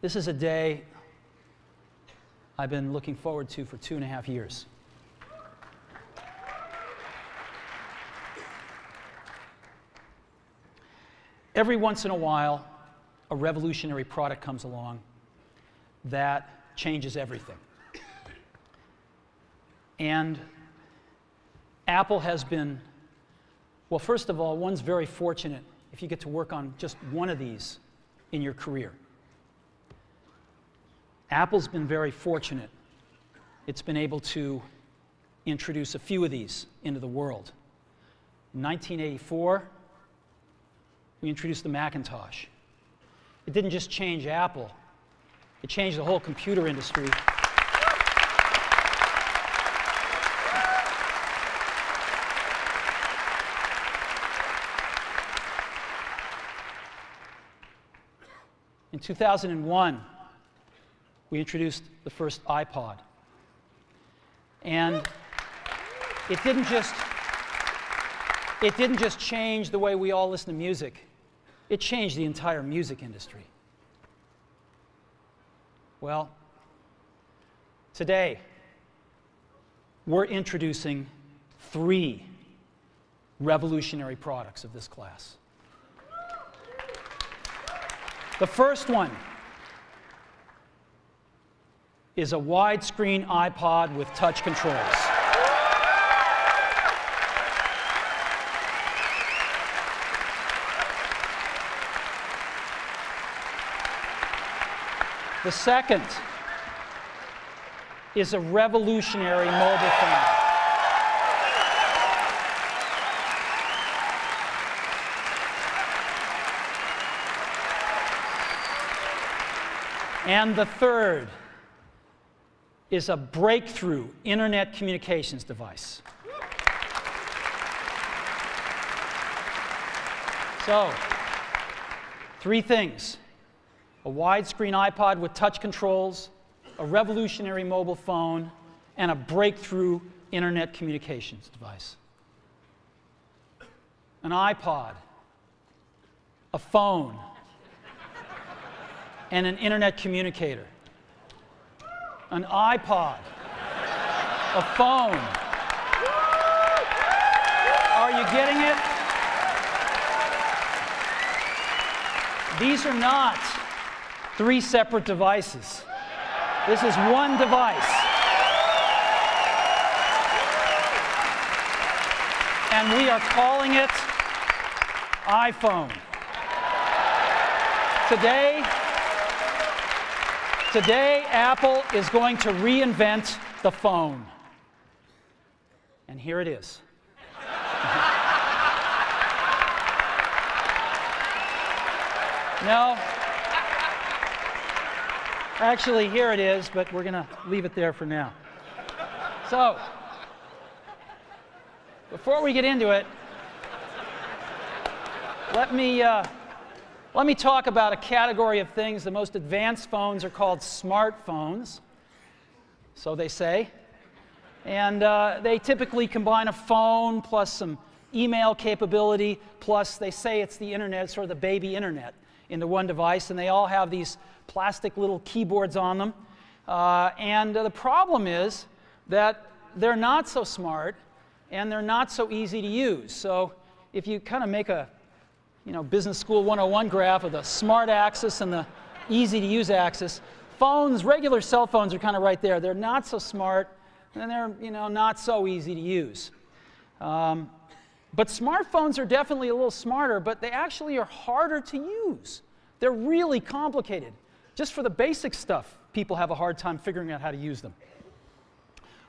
This is a day I've been looking forward to for 2.5 years. Every once in a while, a revolutionary product comes along that changes everything. And Apple has been, well, first of all, one's very fortunate if you get to work on just one of these in your career. Apple's been very fortunate. It's been able to introduce a few of these into the world. In 1984, we introduced the Macintosh. It didn't just change Apple, it changed the whole computer industry. In 2001, we introduced the first iPod. And it didn't just change the way we all listen to music. It changed the entire music industry. Well, today, we're introducing 3 revolutionary products of this class. The first one is a widescreen iPod with touch controls. The second is a revolutionary mobile phone. And the third is a breakthrough internet communications device. So, 3 things: a widescreen iPod with touch controls, a revolutionary mobile phone, and a breakthrough internet communications device. An iPod, a phone, and an internet communicator. An iPod, a phone. Are you getting it? These are not 3 separate devices. This is one device. And we are calling it iPhone. Today, Apple is going to reinvent the phone. And here it is. No. Actually, here it is, but we're going to leave it there for now. So, before we get into it, let me talk about a category of things. The most advanced phones are called smartphones, so they say. And they typically combine a phone plus some email capability, plus they say it's the internet, sort of the baby internet, into one device. And they all have these plastic little keyboards on them. And the problem is that they're not so smart and they're not so easy to use. So if you kind of make a Business School 101 graph of the smart axis and the easy to use axis, phones, regular cell phones are kind of right there. They're not so smart and they're not so easy to use. But smartphones are definitely a little smarter, but they actually are harder to use. They're really complicated. Just for the basic stuff, people have a hard time figuring out how to use them.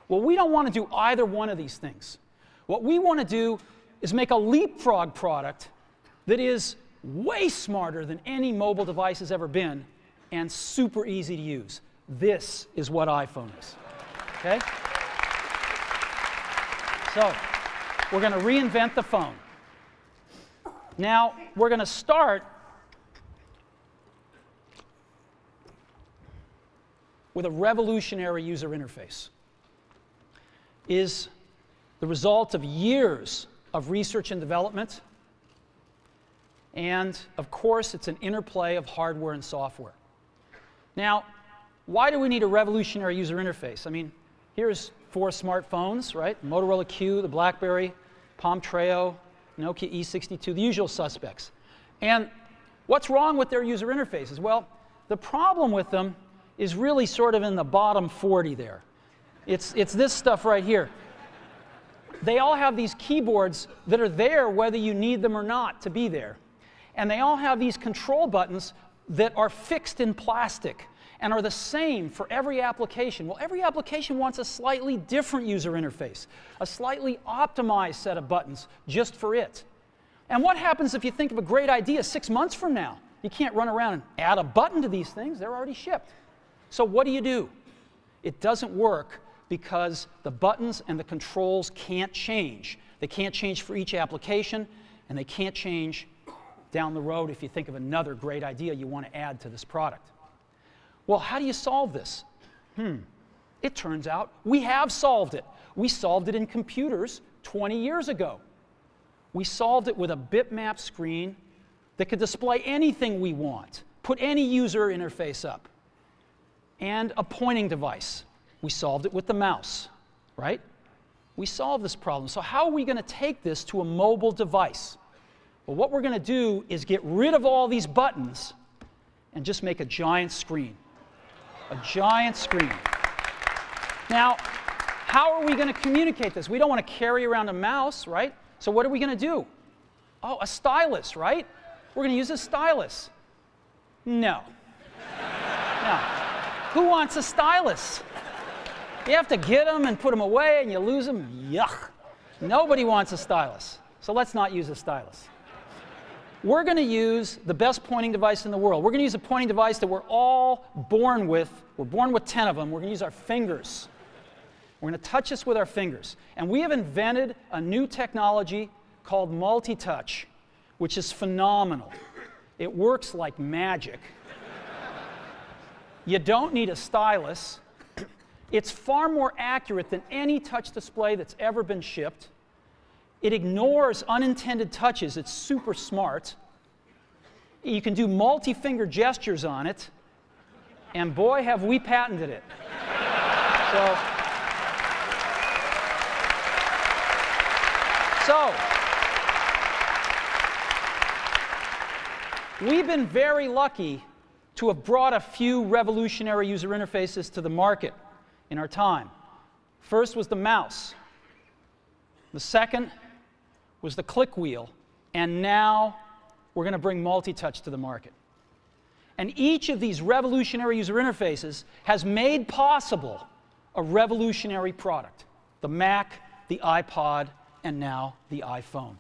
Well, we don't want to do either one of these things. What we want to do is make a leapfrog product that is way smarter than any mobile device has ever been and super easy to use. This is what iPhone is. Okay? So, we're going to reinvent the phone. Now, we're going to start with a revolutionary user interface. Is the result of years of research and development. And, of course, it's an interplay of hardware and software. Now, why do we need a revolutionary user interface? I mean, here's 4 smartphones, right? Motorola Q, the BlackBerry, Palm Treo, Nokia E62, the usual suspects. And what's wrong with their user interfaces? Well, the problem with them is really sort of in the bottom 40 there. It's this stuff right here. They all have these keyboards that are there whether you need them or not to be there. And they all have these control buttons that are fixed in plastic and are the same for every application. Well, every application wants a slightly different user interface, a slightly optimized set of buttons just for it. And what happens if you think of a great idea 6 months from now? You can't run around and add a button to these things. They're already shipped. So what do? It doesn't work because the buttons and the controls can't change. They can't change for each application, and they can't change down the road if you think of another great idea you want to add to this product. Well, how do you solve this? It turns out we have solved it. We solved it in computers 20 years ago. We solved it with a bitmap screen that could display anything we want, put any user interface up, and a pointing device. We solved it with the mouse, right? We solved this problem. So how are we going to take this to a mobile device? Well, what we're going to do is get rid of all these buttons and just make a giant screen. A giant screen. Now, how are we going to communicate this? We don't want to carry around a mouse, right? So what are we going to do? Oh, a stylus, right? We're going to use a stylus. No. No. Who wants a stylus? You have to get them and put them away and you lose them. Yuck. Nobody wants a stylus. So let's not use a stylus. We're going to use the best pointing device in the world. We're going to use a pointing device that we're all born with. We're born with 10 of them. We're going to use our fingers. We're going to touch this with our fingers. And we have invented a new technology called multi-touch, which is phenomenal. It works like magic. You don't need a stylus. It's far more accurate than any touch display that's ever been shipped. It ignores unintended touches. It's super smart. You can do multi-finger gestures on it. And boy, have we patented it. So, we've been very lucky to have brought a few revolutionary user interfaces to the market in our time. First was the mouse. The second was the click wheel. And now we're going to bring multi-touch to the market. And each of these revolutionary user interfaces has made possible a revolutionary product. The Mac, the iPod, and now the iPhone.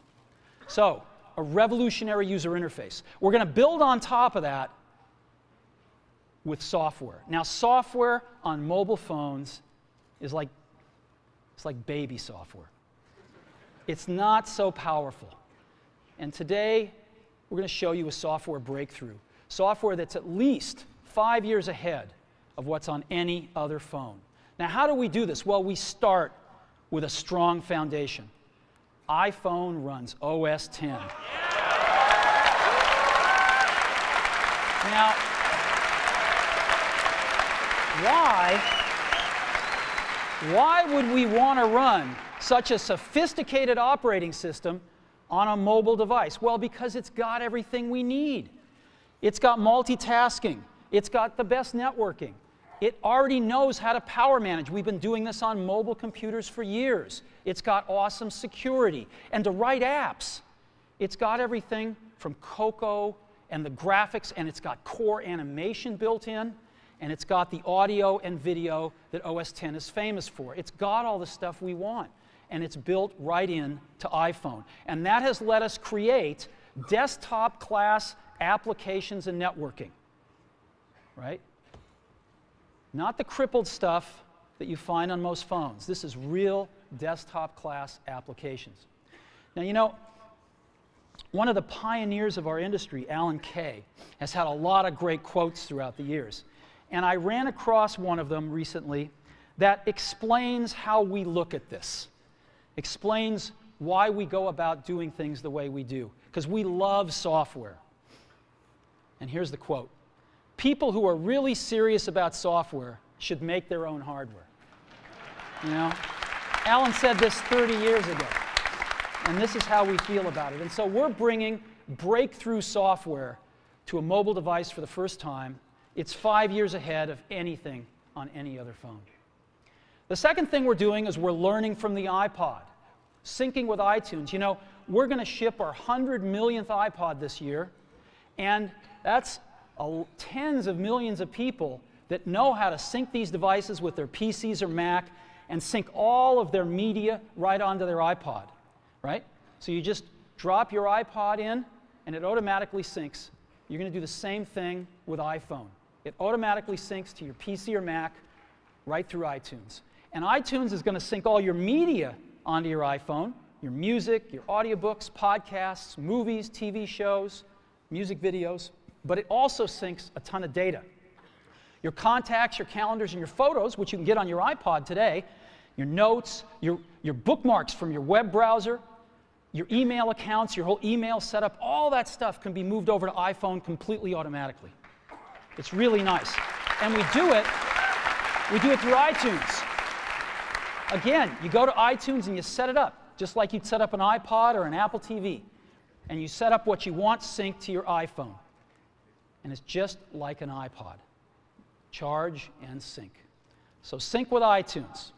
So, a revolutionary user interface. We're going to build on top of that with software. Now, software on mobile phones is like baby software. It's not so powerful. And today, we're going to show you a software breakthrough. Software that's at least 5 years ahead of what's on any other phone. Now, how do we do this? Well, we start with a strong foundation. iPhone runs OS 10. Now, why would we want to run such a sophisticated operating system on a mobile device? Well, because it's got everything we need. It's got multitasking. It's got the best networking. It already knows how to power manage. We've been doing this on mobile computers for years. It's got awesome security. And to write apps, it's got everything from Cocoa and the graphics, and it's got core animation built in, and it's got the audio and video that OS X is famous for. It's got all the stuff we want, and it's built right in to iPhone. And that has let us create desktop-class applications and networking, right? Not the crippled stuff that you find on most phones. This is real desktop-class applications. Now, you know, one of the pioneers of our industry, Alan Kay, has had a lot of great quotes throughout the years. And I ran across one of them recently that explains how we look at this, explains why we go about doing things the way we do, because we love software. And here's the quote: people who are really serious about software should make their own hardware. You know? Alan said this 30 years ago, and this is how we feel about it. And so we're bringing breakthrough software to a mobile device for the first time. It's 5 years ahead of anything on any other phone. The second thing we're doing is we're learning from the iPod, syncing with iTunes. You know, we're going to ship our 100 millionth iPod this year, and that's tens of millions of people that know how to sync these devices with their PCs or Mac and sync all of their media right onto their iPod, right? So you just drop your iPod in, and it automatically syncs. You're going to do the same thing with iPhone. It automatically syncs to your PC or Mac right through iTunes. And iTunes is going to sync all your media onto your iPhone, your music, your audiobooks, podcasts, movies, TV shows, music videos, but it also syncs a ton of data. Your contacts, your calendars, and your photos, which you can get on your iPod today, your notes, your bookmarks from your web browser, your email accounts, your whole email setup, all that stuff can be moved over to iPhone completely automatically. It's really nice. And we do it through iTunes. Again, you go to iTunes and you set it up, just like you'd set up an iPod or an Apple TV. And you set up what you want synced to your iPhone. And it's just like an iPod. Charge and sync. So sync with iTunes.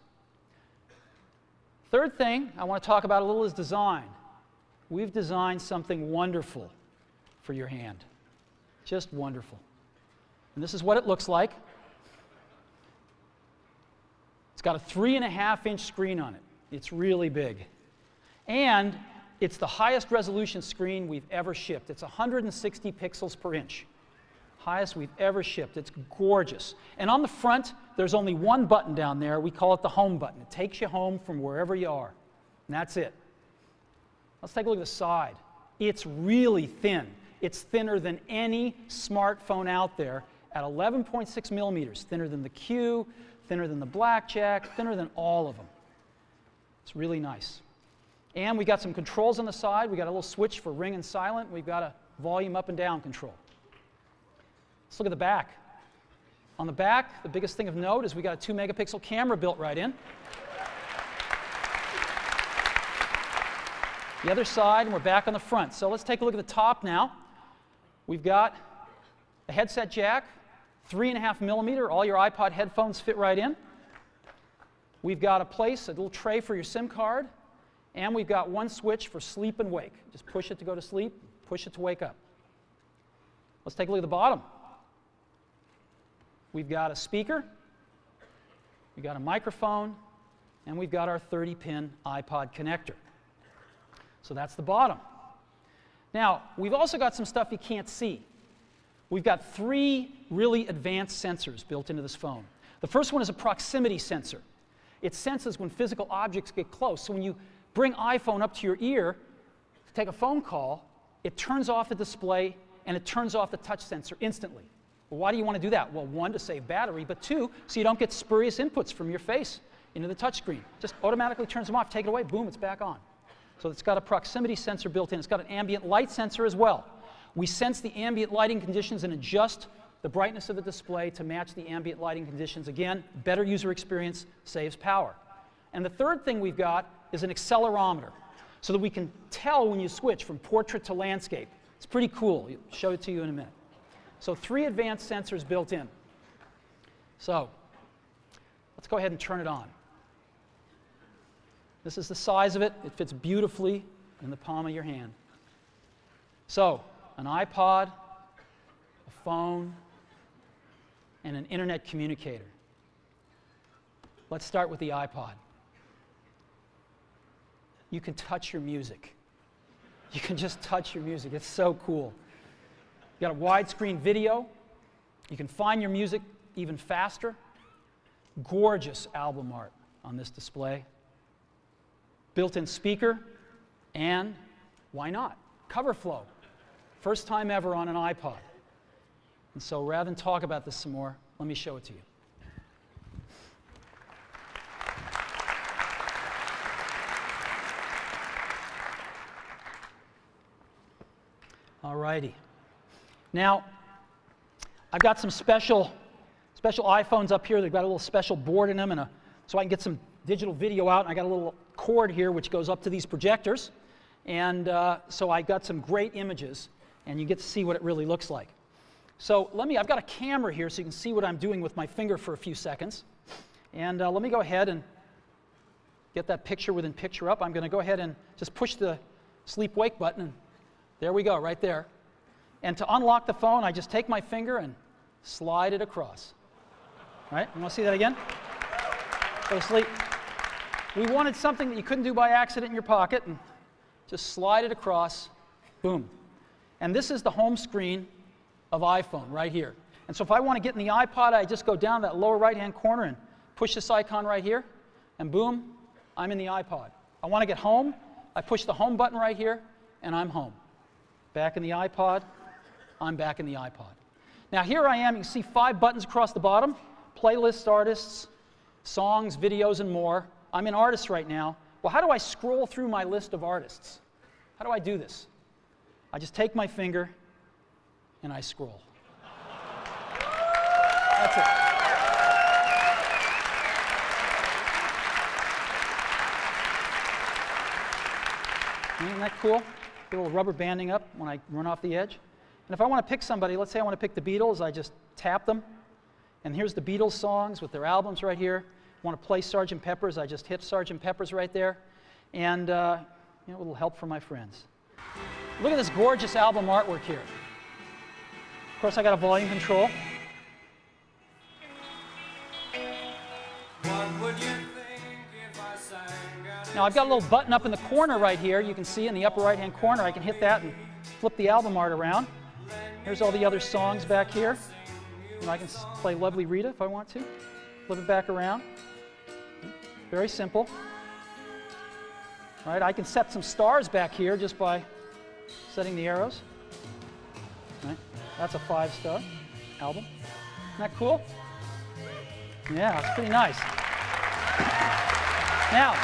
Third thing I want to talk about a little is design. We've designed something wonderful for your hand. Just wonderful. And this is what it looks like. It's got a 3.5-inch screen on it. It's really big. And it's the highest resolution screen we've ever shipped. It's 160 pixels per inch. Highest we've ever shipped. It's gorgeous. And on the front, there's only one button down there. We call it the home button. It takes you home from wherever you are. And that's it. Let's take a look at the side. It's really thin. It's thinner than any smartphone out there at 11.6 millimeters. Thinner than the Q, thinner than the Blackjack, thinner than all of them. It's really nice. And we got some controls on the side. We got a little switch for ring and silent. We've got a volume up and down control. Let's look at the back. On the back, the biggest thing of note is we got a 2-megapixel camera built right in. The other side, and we're back on the front. So let's take a look at the top now. We've got a headset jack, 3.5 millimeter. All your iPod headphones fit right in. We've got a little tray for your SIM card. And we've got one switch for sleep and wake. Just push it to go to sleep, push it to wake up. Let's take a look at the bottom. We've got a speaker, we've got a microphone, and we've got our 30-pin iPod connector. So that's the bottom. Now, we've also got some stuff you can't see. We've got 3 really advanced sensors built into this phone. The first one is a proximity sensor. It senses when physical objects get close. So when you bring iPhone up to your ear to take a phone call, it turns off the display and it turns off the touch sensor instantly. Well, why do you want to do that? Well, 1, to save battery, but 2, so you don't get spurious inputs from your face into the touch screen. Just automatically turns them off, take it away, boom, it's back on. So it's got a proximity sensor built in. It's got an ambient light sensor as well. We sense the ambient lighting conditions and adjust the brightness of the display to match the ambient lighting conditions. Again, better user experience, saves power. And the third thing we've got is an accelerometer, so that we can tell when you switch from portrait to landscape. It's pretty cool. I'll show it to you in a minute. So 3 advanced sensors built in. So let's go ahead and turn it on. This is the size of it. It fits beautifully in the palm of your hand. So an iPod, a phone, and an internet communicator. Let's start with the iPod. You can touch your music. You can just touch your music. It's so cool. You got a widescreen video. You can find your music even faster. Gorgeous album art on this display. Built-in speaker, and why not? Cover flow. First time ever on an iPod. And so rather than talk about this some more, let me show it to you. All righty. Now, I've got some special iPhones up here. They've got a little special board in them, and so I can get some digital video out. And I got a little cord here which goes up to these projectors, and so I got some great images, and you get to see what it really looks like. So I've got a camera here so you can see what I'm doing with my finger for a few seconds. And let me go ahead and get that picture within picture up. I'm going to go ahead and just push the sleep-wake button, and there we go, right there. And to unlock the phone, I just take my finger and slide it across. Right? You want to see that again? Go to sleep. We wanted something that you couldn't do by accident in your pocket, and just slide it across, boom. And this is the home screen of iPhone right here. And so if I want to get in the iPod, I just go down that lower right-hand corner and push this icon right here, and boom, I'm in the iPod. I want to get home, I push the home button right here, and I'm home. Back in the iPod, I'm back in the iPod. Now here I am, you can see 5 buttons across the bottom, playlists, artists, songs, videos, and more. I'm in artists right now. Well, how do I scroll through my list of artists? How do I do this? I just take my finger and I scroll. That's it. Isn't that cool? Get a little rubber banding up when I run off the edge. And if I want to pick somebody, let's say I want to pick the Beatles, I just tap them. And here's the Beatles songs with their albums right here. I want to play Sgt. Pepper's, I just hit Sgt. Pepper's right there. And a little help from my friends. Look at this gorgeous album artwork here. Of course, I got a volume control. Now I've got a little button up in the corner right here. You can see in the upper right-hand corner. I can hit that and flip the album art around. Here's all the other songs back here. And I can play Lovely Rita if I want to. Flip it back around. Very simple. Right? I can set some stars back here just by setting the arrows. Right? That's a 5-star album. Isn't that cool? Yeah, it's pretty nice. Now,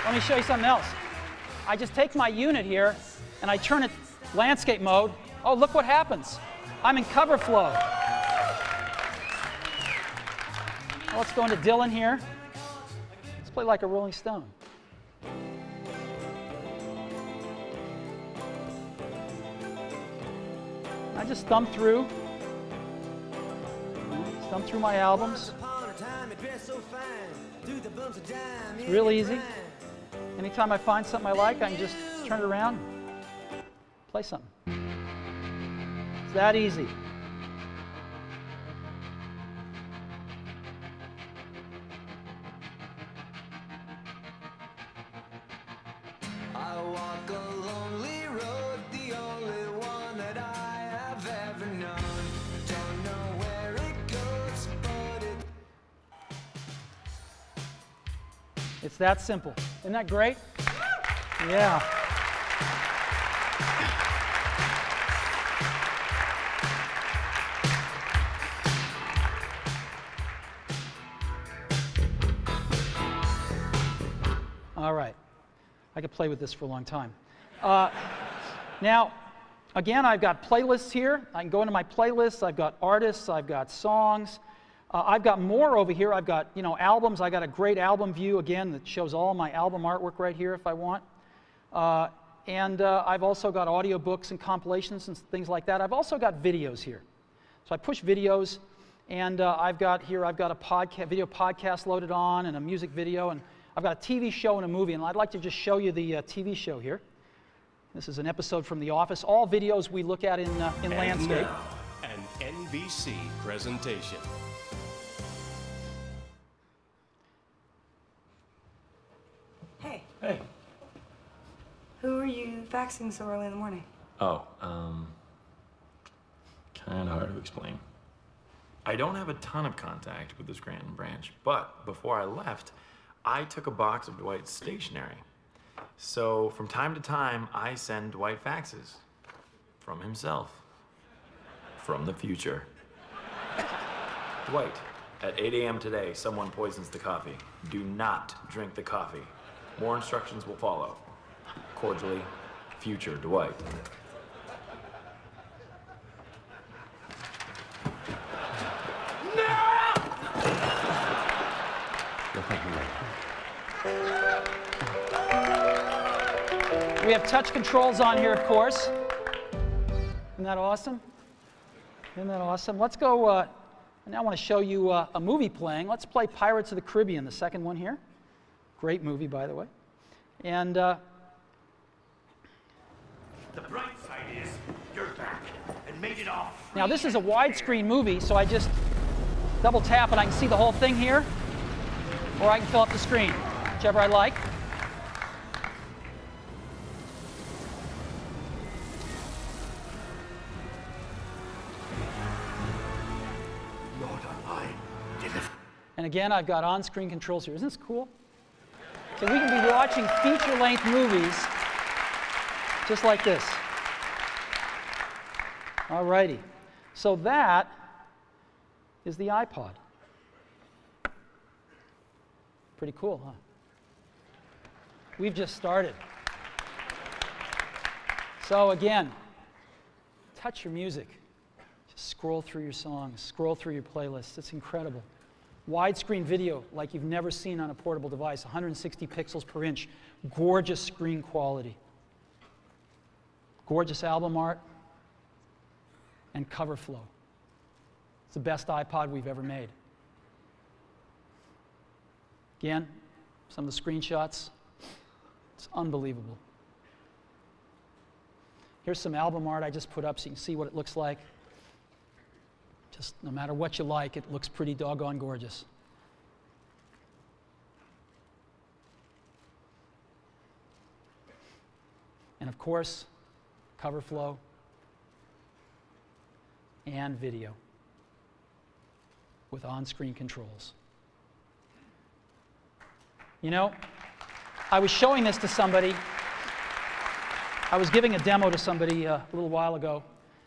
let me show you something else. I just take my unit here and I turn it landscape mode. Oh, look what happens. I'm in cover flow. Well, let's go into Dylan here. Let's play Like a Rolling Stone. I just thumb through my albums. It's real easy. Anytime I find something I like, I can just turn it around, play something. It's that easy. I walk a lonely road, the only one that I have ever known. Don't know where it goes, but It's that simple. Isn't that great? Yeah. All right. I could play with this for a long time. Now, again, I've got playlists here. I can go into my playlists. I've got artists. I've got songs. I've got more over here. I've got, albums. I got a great album view, again, that shows all my album artwork right here if I want. And I've also got audiobooks and compilations and things like that. I've also got videos here. So I push videos, and I've got a video podcast loaded on and a music video, and I've got a TV show and a movie, and I'd like to just show you the TV show here. This is an episode from The Office. All videos we look at in landscape. Now, an NBC presentation. Hey, Hey. who are you faxing so early in the morning? Oh, kinda hard to explain. I don't have a ton of contact with the Scranton branch, but before I left, I took a box of Dwight's stationery. So from time to time, I send Dwight faxes. From himself. From the future. Dwight, at 8 a.m. today, someone poisons the coffee. Do not drink the coffee. More instructions will follow. Cordially, future Dwight. We have touch controls on here, of course. Isn't that awesome? Isn't that awesome? Let's go, I now want to show you a movie playing. Let's play Pirates of the Caribbean, the second one here. Great movie, by the way. And The bright side is you're back and made it off. now this is a widescreen movie, so I just double tap and I can see the whole thing here, or I can fill up the screen, whichever I like. Lord Online, deliver. And again, I've got on-screen controls here. Isn't this cool? So we can be watching feature-length movies just like this. All righty. So that is the iPod. Pretty cool, huh? We've just started. So again, touch your music. Just scroll through your songs, scroll through your playlists. It's incredible. Widescreen video like you've never seen on a portable device, 160 pixels per inch, gorgeous screen quality, gorgeous album art, and cover flow. It's the best iPod we've ever made. Again, some of the screenshots, it's unbelievable. Here's some album art I just put up so you can see what it looks like. Just no matter what you like, it looks pretty doggone gorgeous. And of course, cover flow and video with on-screen controls. You know, I was showing this to somebody. I was giving a demo to somebody a little while ago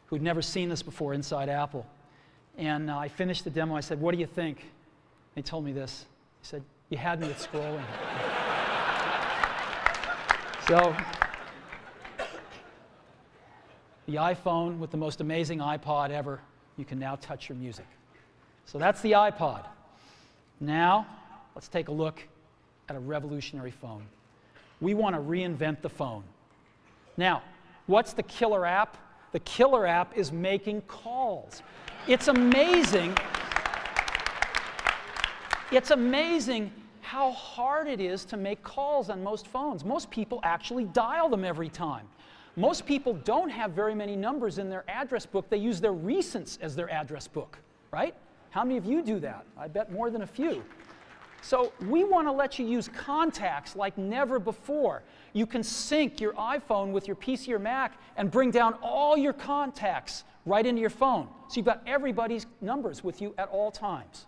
who'd never seen this before inside Apple. And I finished the demo. I said, "What do you think?" They told me this. He said, "You had me at scrolling." So, the iPhone with the most amazing iPod ever, you can now touch your music. So that's the iPod. Now, let's take a look at a revolutionary phone. We want to reinvent the phone. Now, what's the killer app? The killer app is making calls. It's amazing. It's amazing how hard it is to make calls on most phones. Most people actually dial them every time. Most people don't have very many numbers in their address book. They use their recents as their address book, right? How many of you do that? I bet more than a few. So we want to let you use contacts like never before. You can sync your iPhone with your PC or Mac and bring down all your contacts right into your phone. So you've got everybody's numbers with you at all times.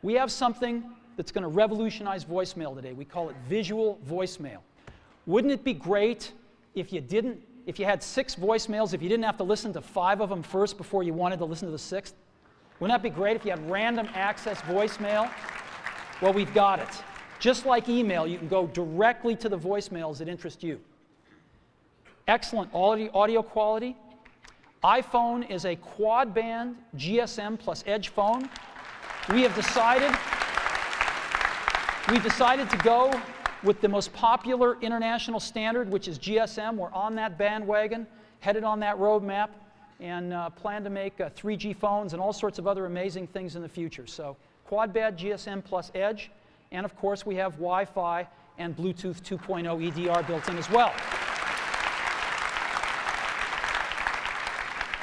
We have something that's going to revolutionize voicemail today. We call it visual voicemail. Wouldn't it be great if you had 6 voicemails, if you didn't have to listen to 5 of them first before you wanted to listen to the 6th? Wouldn't that be great if you had random access voicemail? Well, we've got it. Just like email, you can go directly to the voicemails that interest you. Excellent audio quality. iPhone is a quad-band GSM plus Edge phone. We've decided to go with the most popular international standard, which is GSM. We're on that bandwagon, headed on that roadmap, and plan to make 3G phones and all sorts of other amazing things in the future. So quad-band GSM plus Edge, and of course we have Wi-Fi and Bluetooth 2.0 EDR built in as well.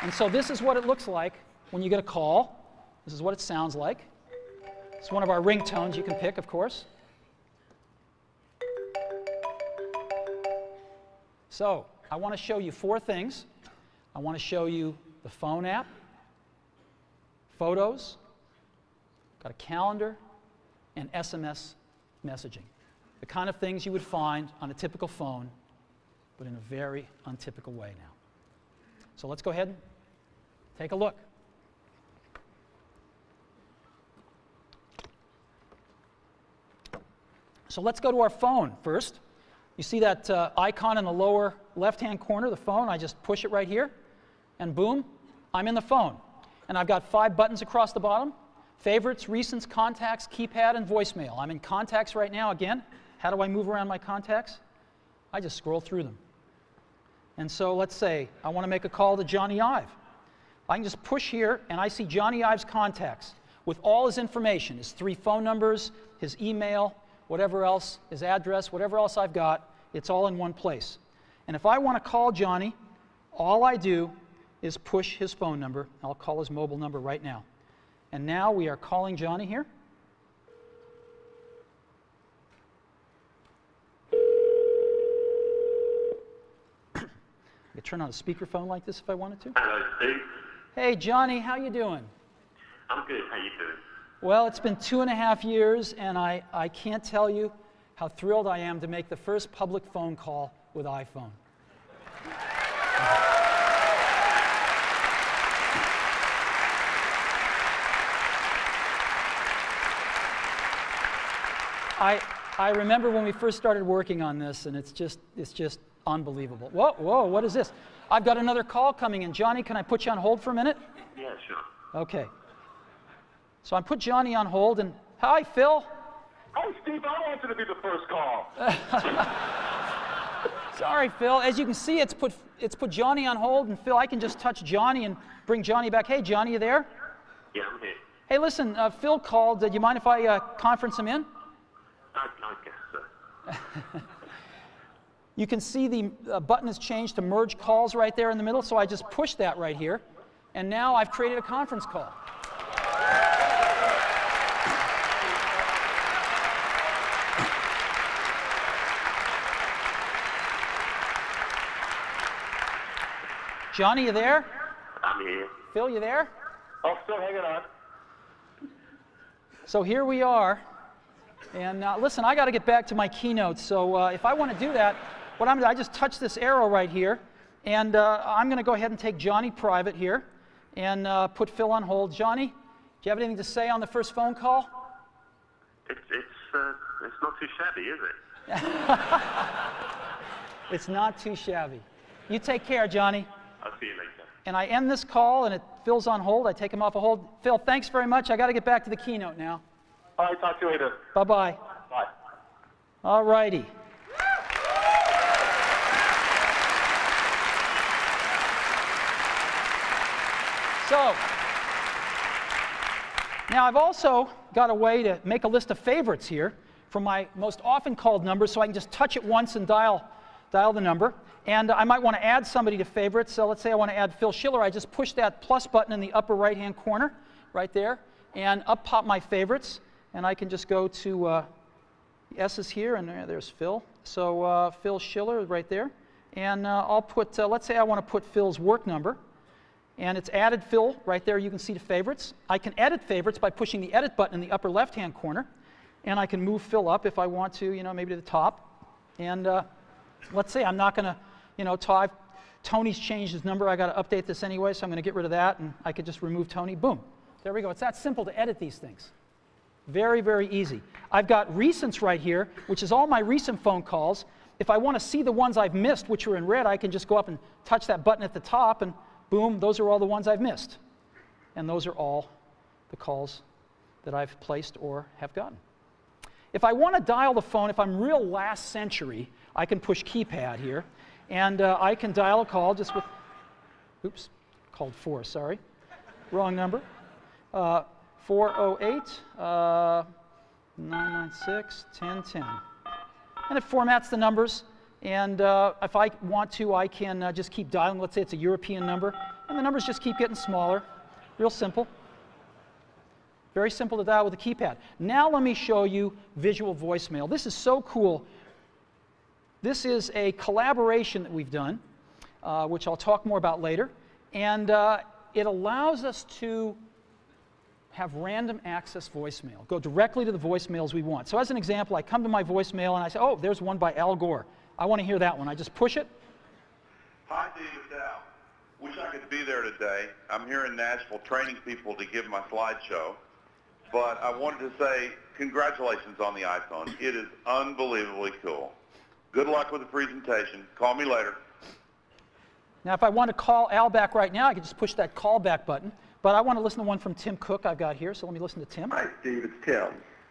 And so this is what it looks like when you get a call. This is what it sounds like. It's one of our ringtones you can pick, of course. So I want to show you 4 things. I want to show you the phone app, photos, got a calendar, and SMS messaging. The kind of things you would find on a typical phone, but in a very untypical way now. So let's go ahead and take a look. So let's go to our phone first. You see that icon in the lower left-hand corner, the phone? I just push it right here, and boom, I'm in the phone. And I've got 5 buttons across the bottom: favorites, recents, contacts, keypad, and voicemail. I'm in contacts right now again. How do I move around my contacts? I just scroll through them. And so let's say I want to make a call to Johnny Ive. I can just push here, and I see Johnny Ive's contacts with all his information, his 3 phone numbers, his email, whatever else, his address, whatever else I've got, it's all in one place. And if I want to call Johnny, all I do is push his phone number. I'll call his mobile number right now. And now we are calling Johnny here. I could turn on a speakerphone like this if I wanted to. Hello, Steve. Hey, Johnny, how you doing? I'm good. How you doing? Well, it's been 2.5 years, and I can't tell you how thrilled I am to make the first public phone call with iPhone. I remember when we first started working on this, and it's just unbelievable. Whoa, whoa, what is this? I've got another call coming in. Johnny, can I put you on hold for a minute? Yeah, sure. Okay. So I put Johnny on hold, and hi, Phil. Hey, Steve, I want you to be the first call. Sorry, Phil. As you can see, it's put Johnny on hold, and Phil, I can just touch Johnny and bring Johnny back. Hey, Johnny, you there? Yeah, I'm here. Hey, listen, Phil called. Do you mind if I conference him in? I guess so. You can see the button has changed to merge calls right there in the middle, so I just pushed that right here, and now I've created a conference call. Johnny, you there? I'm here. Phil, you there? Oh, still hanging on. So here we are. And listen, I got to get back to my keynote. So if I want to do that, what I'm going to, I just touch this arrow right here. And I'm going to go ahead and take Johnny private here and put Phil on hold. Johnny, do you have anything to say on the first phone call? It's not too shabby, is it? It's not too shabby. You take care, Johnny. I'll see you later. And I end this call, and Phil's on hold. I take him off a hold. Phil, thanks very much. I got to get back to the keynote now. All right, talk to you later. Bye-bye. Bye. All righty. So, now I've also got a way to make a list of favorites here for my most often called numbers, so I can just touch it once and dial the number. And I might want to add somebody to favorites. So let's say I want to add Phil Schiller. I just push that plus button in the upper right-hand corner right there, and up pop my favorites. And I can just go to the S's here, and there's Phil. So Phil Schiller right there. And I'll put, let's say I want to put Phil's work number. And it's added Phil right there. You can see the favorites. I can edit favorites by pushing the edit button in the upper left-hand corner. And I can move Phil up if I want to, maybe to the top. And let's say I'm not going to, Tony's changed his number. I got to update this anyway, so I'm going to get rid of that. And I could just remove Tony. Boom. There we go. It's that simple to edit these things. Very, very easy. I've got recents right here, which is all my recent phone calls. If I want to see the ones I've missed, which are in red, I can just go up and touch that button at the top, and boom, those are all the ones I've missed. And those are all the calls that I've placed or have gotten. If I want to dial the phone, if I'm real last century, I can push keypad here, and I can dial a call just with, oops, called 4, sorry, wrong number, 408-996-1010. And it formats the numbers, and if I want to, I can just keep dialing. Let's say it's a European number, and the numbers just keep getting smaller. Real simple. Very simple to dial with a keypad. Now let me show you visual voicemail. This is so cool. This is a collaboration that we've done, which I'll talk more about later. And it allows us to have random access voicemail, go directly to the voicemails we want. So as an example, I come to my voicemail and I say, oh, there's one by Al Gore. I want to hear that one. I just push it. Hi, Dave, it's Al. Wish I could be there today. I'm here in Nashville training people to give my slideshow. But I wanted to say congratulations on the iPhone. It is unbelievably cool. Good luck with the presentation. Call me later. Now, if I want to call Al back right now, I can just push that call back button. But I want to listen to one from Tim Cook I've got here, so let me listen to Tim. Hi, Steve. It's Tim.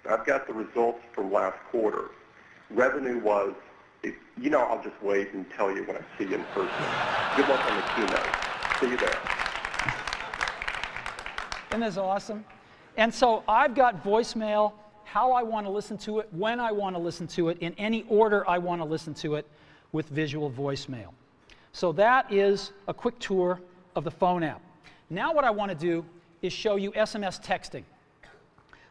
I've got the results from last quarter. Revenue was, I'll just wait and tell you when I see you in person. Good luck on the keynote. See you there. Isn't this awesome? And so I've got voicemail, how I want to listen to it, when I want to listen to it, in any order I want to listen to it with visual voicemail. So that is a quick tour of the phone app. Now what I want to do is show you SMS texting.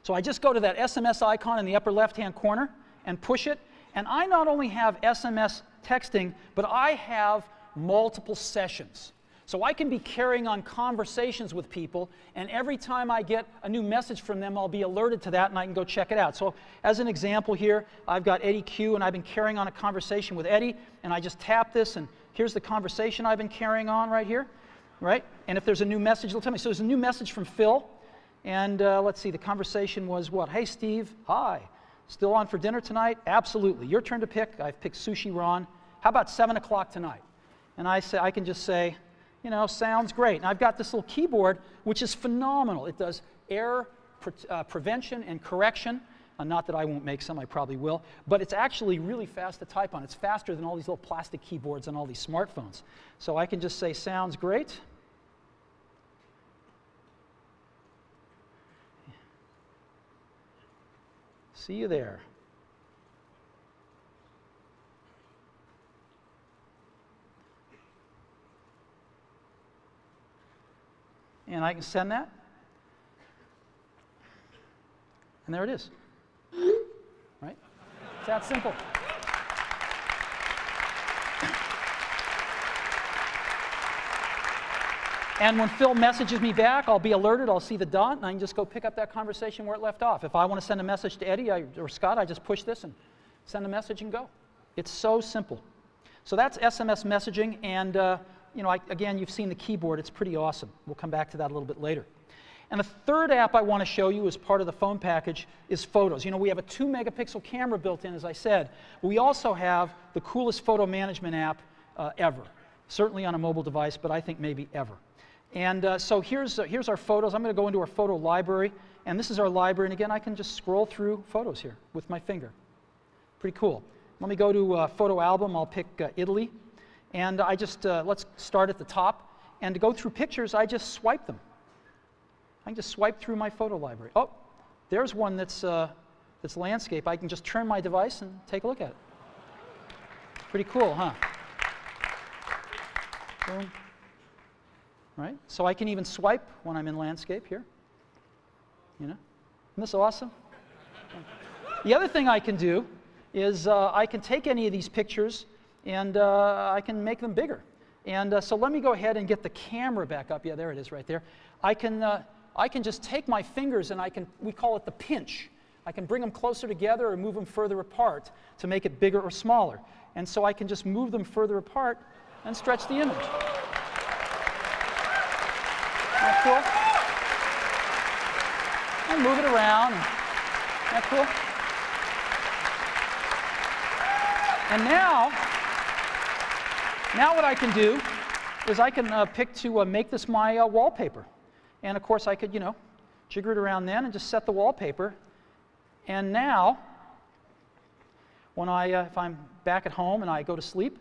So I just go to that SMS icon in the upper left-hand corner and push it. And I not only have SMS texting, but I have multiple sessions. So I can be carrying on conversations with people, and every time I get a new message from them, I'll be alerted to that, and I can go check it out. So as an example here, I've got Eddie Q, and I've been carrying on a conversation with Eddie, and I just tap this, and here's the conversation I've been carrying on right here, right? And if there's a new message, it'll tell me. So there's a new message from Phil, and let's see, the conversation was what? Hey, Steve, hi. Still on for dinner tonight? Absolutely. Your turn to pick. I've picked Sushi Ron. How about 7 o'clock tonight? And I can just say, sounds great. And I've got this little keyboard, which is phenomenal. It does error prevention and correction. Not that I won't make some, I probably will. But it's actually really fast to type on. It's faster than all these little plastic keyboards on all these smartphones. So I can just say, sounds great. See you there. And I can send that. And there it is. Right? It's that simple. And when Phil messages me back, I'll be alerted, I'll see the dot, and I can just go pick up that conversation where it left off. If I want to send a message to Eddie or Scott, I just push this and send a message and go. It's so simple. So that's SMS messaging, and again, you've seen the keyboard. It's pretty awesome. We'll come back to that a little bit later. And the third app I want to show you as part of the phone package is Photos. We have a 2-megapixel camera built in, as I said. We also have the coolest photo management app ever, certainly on a mobile device, but I think maybe ever. And so here's our photos. I'm going to go into our photo library, and this is our library. And again, I can just scroll through photos here with my finger. Pretty cool. Let me go to photo album. I'll pick Italy. And I just, let's start at the top. And to go through pictures, I just swipe them. I can just swipe through my photo library. Oh, there's one that's landscape. I can just turn my device and take a look at it. Pretty cool, huh? Boom. Right? So I can even swipe when I'm in landscape here. Isn't this awesome? The other thing I can do is I can take any of these pictures and I can make them bigger. And so let me go ahead and get the camera back up. Yeah, there it is right there. I can just take my fingers and we call it the pinch. I can bring them closer together or move them further apart to make it bigger or smaller. And so I can just move them further apart and stretch the image. Isn't that cool? And move it around. Isn't that cool? And now what I can do is I can pick to make this my wallpaper. And of course I could, jigger it around then and just set the wallpaper. And now, when if I'm back at home and I go to sleep,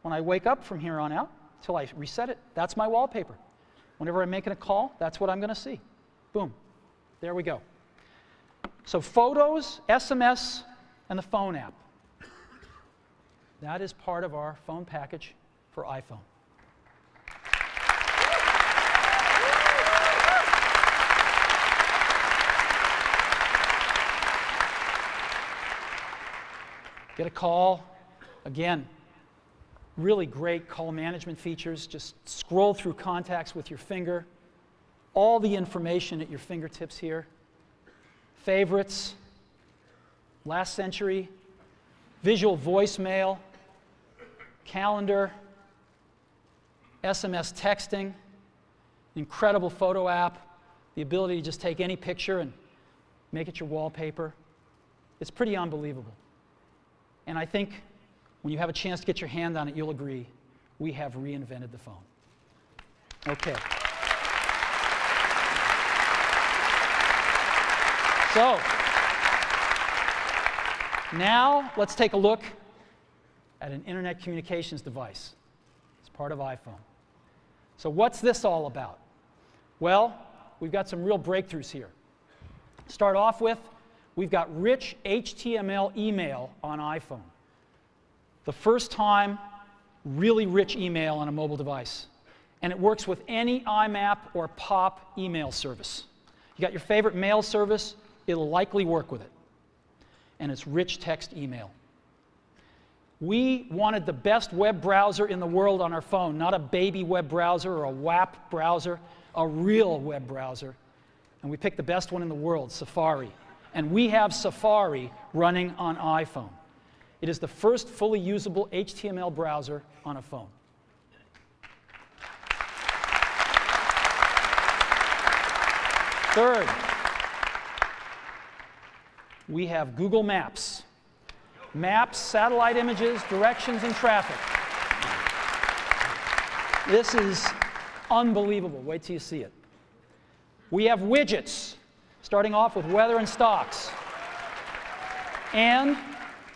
when I wake up from here on out, till I reset it, that's my wallpaper. Whenever I'm making a call, that's what I'm going to see. Boom. There we go. So photos, SMS, and the phone app. That is part of our phone package for iPhone. Get a call. Again, really great call management features. Just scroll through contacts with your finger. All the information at your fingertips here. Favorites, last century, visual voicemail, calendar, SMS texting, incredible photo app, the ability to just take any picture and make it your wallpaper. It's pretty unbelievable. And I think when you have a chance to get your hand on it, you'll agree, we have reinvented the phone. Okay. So, now let's take a look at an internet communications device. It's part of iPhone. So what's this all about? Well, we've got some real breakthroughs here. Start off with, we've got rich HTML email on iPhone. The first time, really rich email on a mobile device. And it works with any IMAP or POP email service. You got your favorite mail service, it'll likely work with it. And it's rich text email. We wanted the best web browser in the world on our phone, not a baby web browser or a WAP browser, a real web browser. And we picked the best one in the world, Safari. And we have Safari running on iPhone. It is the first fully usable HTML browser on a phone. Third, we have Google Maps. Maps, satellite images, directions, and traffic. This is unbelievable. Wait till you see it. We have widgets, starting off with weather and stocks. And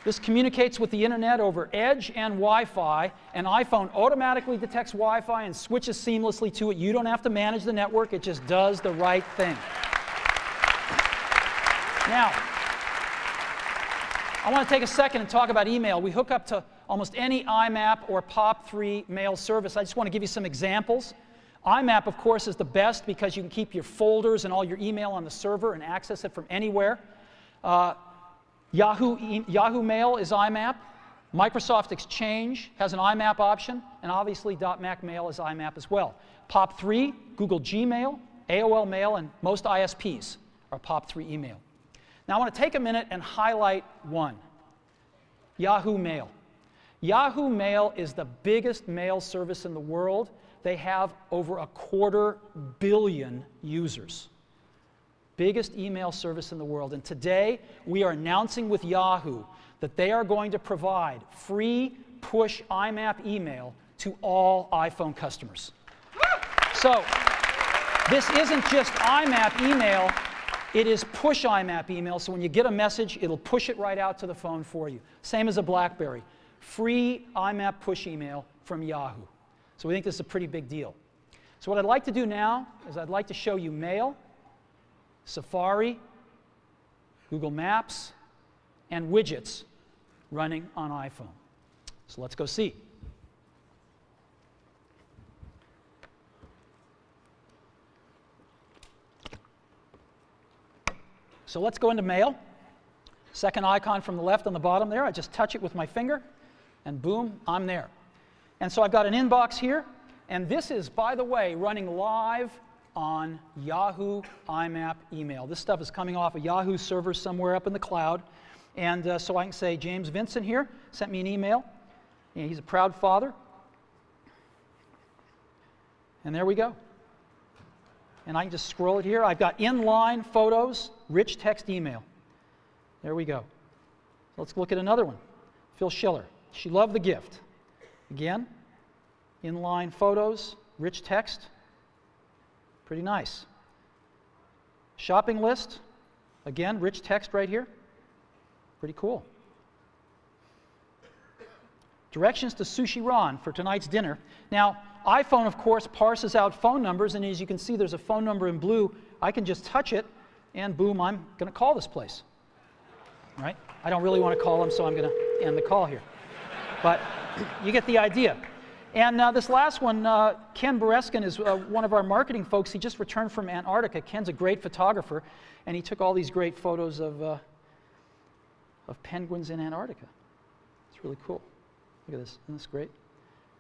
this communicates with the internet over Edge and Wi-Fi, and iPhone automatically detects Wi-Fi and switches seamlessly to it. You don't have to manage the network, it just does the right thing. Now, I want to take a second and talk about email. We hook up to almost any IMAP or POP3 mail service. I just want to give you some examples. IMAP, of course, is the best because you can keep your folders and all your email on the server and access it from anywhere. Yahoo Mail is IMAP. Microsoft Exchange has an IMAP option, and obviously .Mac Mail is IMAP as well. POP3, Google Gmail, AOL Mail, and most ISPs are POP3 email. Now I want to take a minute and highlight one, Yahoo Mail. Yahoo Mail is the biggest mail service in the world. They have over 250 million users. Biggest email service in the world. And today, we are announcing with Yahoo that they are going to provide free push IMAP email to all iPhone customers. So, this isn't just IMAP email, it is push IMAP email. So when you get a message, it'll push it right out to the phone for you. Same as a BlackBerry. Free IMAP push email from Yahoo. So we think this is a pretty big deal. So what I'd like to do now is I'd like to show you Mail, Safari, Google Maps, and widgets running on iPhone. So let's go see. So let's go into Mail. Second icon from the left on the bottom there. I just touch it with my finger, and boom, I'm there. And so I've got an inbox here, and this is, by the way, running live on Yahoo IMAP email. This stuff is coming off a Yahoo server somewhere up in the cloud. And so I can say, James Vincent here sent me an email. And he's a proud father. And there we go. And I can just scroll it here. I've got inline photos, rich text email. There we go. Let's look at another one. Phil Schiller. She loved the gift. Again, inline photos, rich text. Pretty nice. Shopping list. Again, rich text right here. Pretty cool. Directions to Sushi Ron for tonight's dinner. Now, iPhone, of course, parses out phone numbers, and as you can see, there's a phone number in blue. I can just touch it, and boom, I'm going to call this place. Right? I don't really want to call them, so I'm going to end the call here. But you get the idea. And this last one, Ken Bereskin is one of our marketing folks. He just returned from Antarctica. Ken's a great photographer, and he took all these great photos of penguins in Antarctica. It's really cool. Look at this. Isn't this great?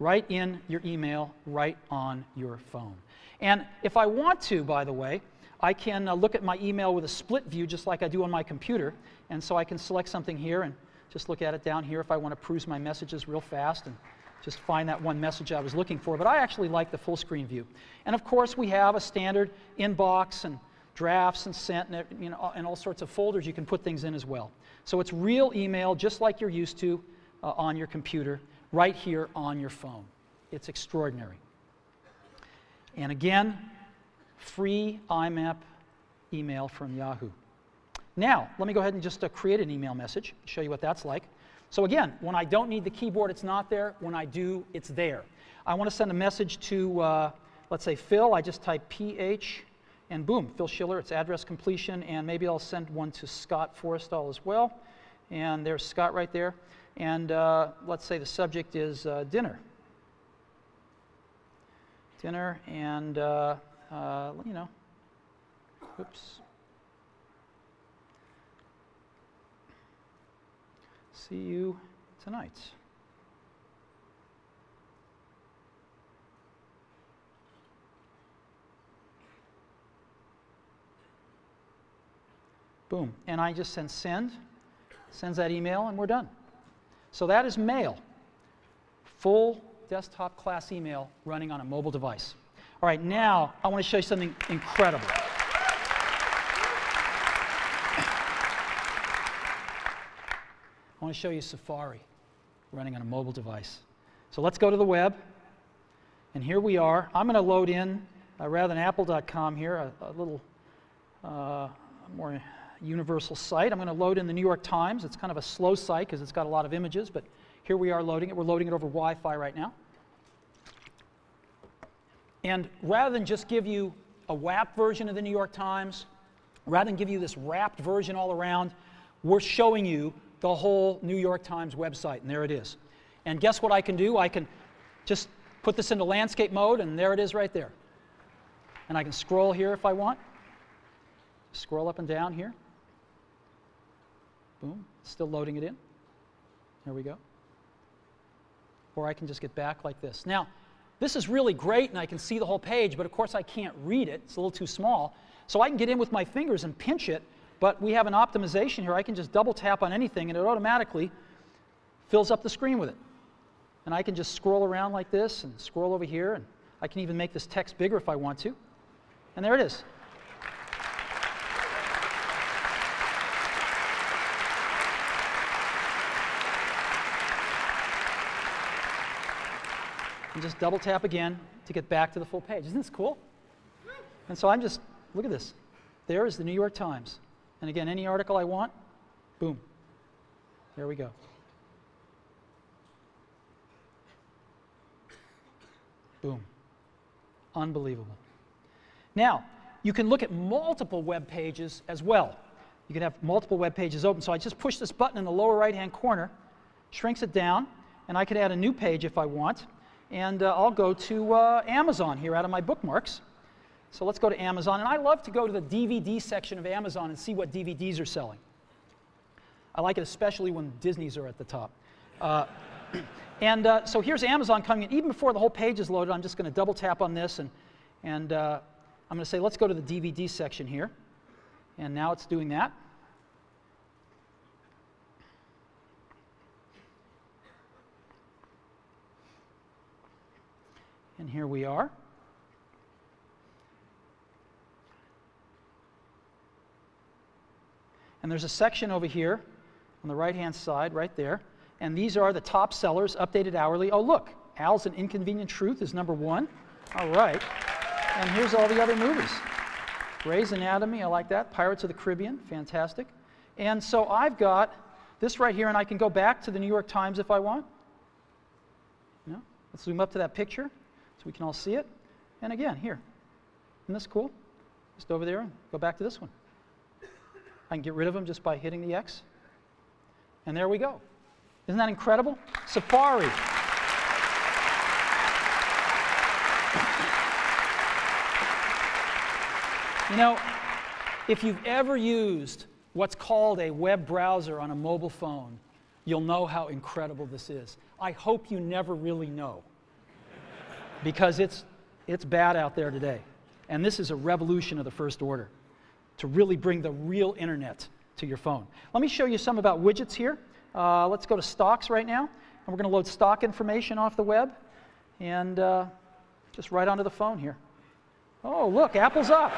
Right in your email, right on your phone. And if I want to, by the way, I can look at my email with a split view just like I do on my computer. And so I can select something here and just look at it down here if I want to peruse my messages real fast and just find that one message I was looking for. But I actually like the full screen view. And of course, we have a standard inbox and drafts and sent and, and all sorts of folders you can put things in as well. So it's real email just like you're used to on your computer, right here on your phone. It's extraordinary. And again, free IMAP email from Yahoo. Now, let me go ahead and just create an email message, show you what that's like. So again, when I don't need the keyboard, it's not there. When I do, it's there. I want to send a message to, let's say, Phil. I just type PH, and boom, Phil Schiller, it's address completion, and maybe I'll send one to Scott Forrestal as well. And there's Scott right there. And let's say the subject is dinner. Dinner, and, you know, oops. See you tonight. Boom. And I just sends that email, and we're done. So that is mail. Full desktop class email running on a mobile device. All right, now I want to show you something incredible. I want to show you Safari running on a mobile device. So let's go to the web. And here we are. I'm going to load in, rather than apple.com here, a little more universal site. I'm going to load in the New York Times. It's kind of a slow site because it's got a lot of images, but here we are loading it. We're loading it over Wi-Fi right now. And rather than just give you a WAP version of the New York Times, rather than give you this wrapped version all around, we're showing you the whole New York Times website, and there it is. And guess what I can do? I can just put this into landscape mode, and there it is right there. And I can scroll here if I want. Scroll up and down here. Boom, still loading it in. There we go. Or I can just get back like this. Now, this is really great, and I can see the whole page, but of course I can't read it. It's a little too small. So I can get in with my fingers and pinch it, but we have an optimization here. I can just double tap on anything, and it automatically fills up the screen with it. And I can just scroll around like this and scroll over here, and I can even make this text bigger if I want to. And there it is. And just double tap again to get back to the full page. Isn't this cool? And so I'm just, look at this. There is the New York Times. And again, any article I want, boom. There we go. Boom. Unbelievable. Now, you can look at multiple web pages as well. You can have multiple web pages open. So I just push this button in the lower right-hand corner, shrinks it down, and I could add a new page if I want. And I'll go to Amazon here out of my bookmarks. So let's go to Amazon. And I love to go to the DVD section of Amazon and see what DVDs are selling. I like it especially when Disney's are at the top. So here's Amazon coming in. Even before the whole page is loaded, I'm just going to double tap on this. And I'm going to say, let's go to the DVD section here. And now it's doing that. And here we are. And there's a section over here on the right-hand side, right there. And these are the top sellers, updated hourly. Oh, look, Al's An Inconvenient Truth is #1. All right. And here's all the other movies. Grey's Anatomy, I like that. Pirates of the Caribbean, fantastic. And so I've got this right here, and I can go back to the New York Times if I want. You know, let's zoom up to that picture so we can all see it. And again, here. Isn't this cool? Just over there and go back to this one. I can get rid of them just by hitting the X. And there we go. Isn't that incredible? Safari. You know, if you've ever used what's called a web browser on a mobile phone, you'll know how incredible this is. I hope you never really know, because it's bad out there today. And this is a revolution of the first order to really bring the real internet to your phone. Let me show you some about widgets here. Let's go to stocks right now, and we're going to load stock information off the web, and just right onto the phone here. Oh, look, Apple's up.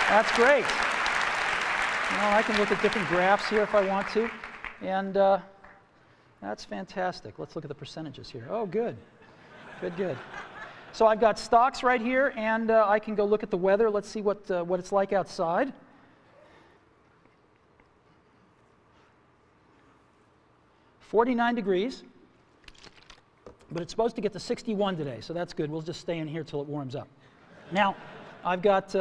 That's great. I can look at different graphs here if I want to. And that's fantastic. Let's look at the percentages here. Oh, good. Good, good. So I've got stocks right here, and I can go look at the weather. Let's see what it's like outside. "49 degrees, but it's supposed to get to 61 today, so that's good. We'll just stay in here till it warms up. Now, I've got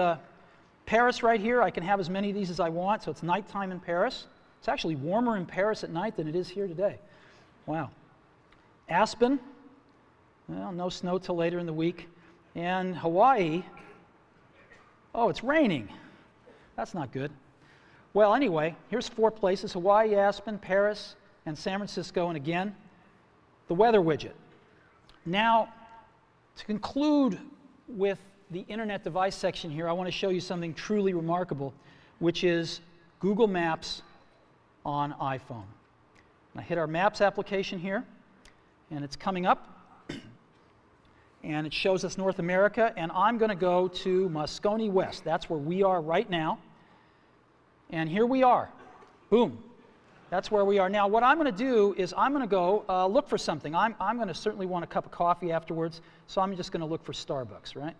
Paris right here. I can have as many of these as I want, so it's nighttime in Paris. It's actually warmer in Paris at night than it is here today. Wow. Aspen, well, no snow till later in the week. And Hawaii, oh, it's raining. That's not good. Well, anyway, here's 4 places: Hawaii, Aspen, Paris, and San Francisco. And again, the weather widget. Now, to conclude with the Internet device section here, I want to show you something truly remarkable, which is Google Maps on iPhone. I hit our Maps application here, and it's coming up. And it shows us North America, and I'm going to go to Moscone West. That's where we are right now. And here we are. Boom. That's where we are. Now, what I'm going to do is I'm going to go look for something. I'm going to certainly want a cup of coffee afterwards, so I'm just going to look for Starbucks, right?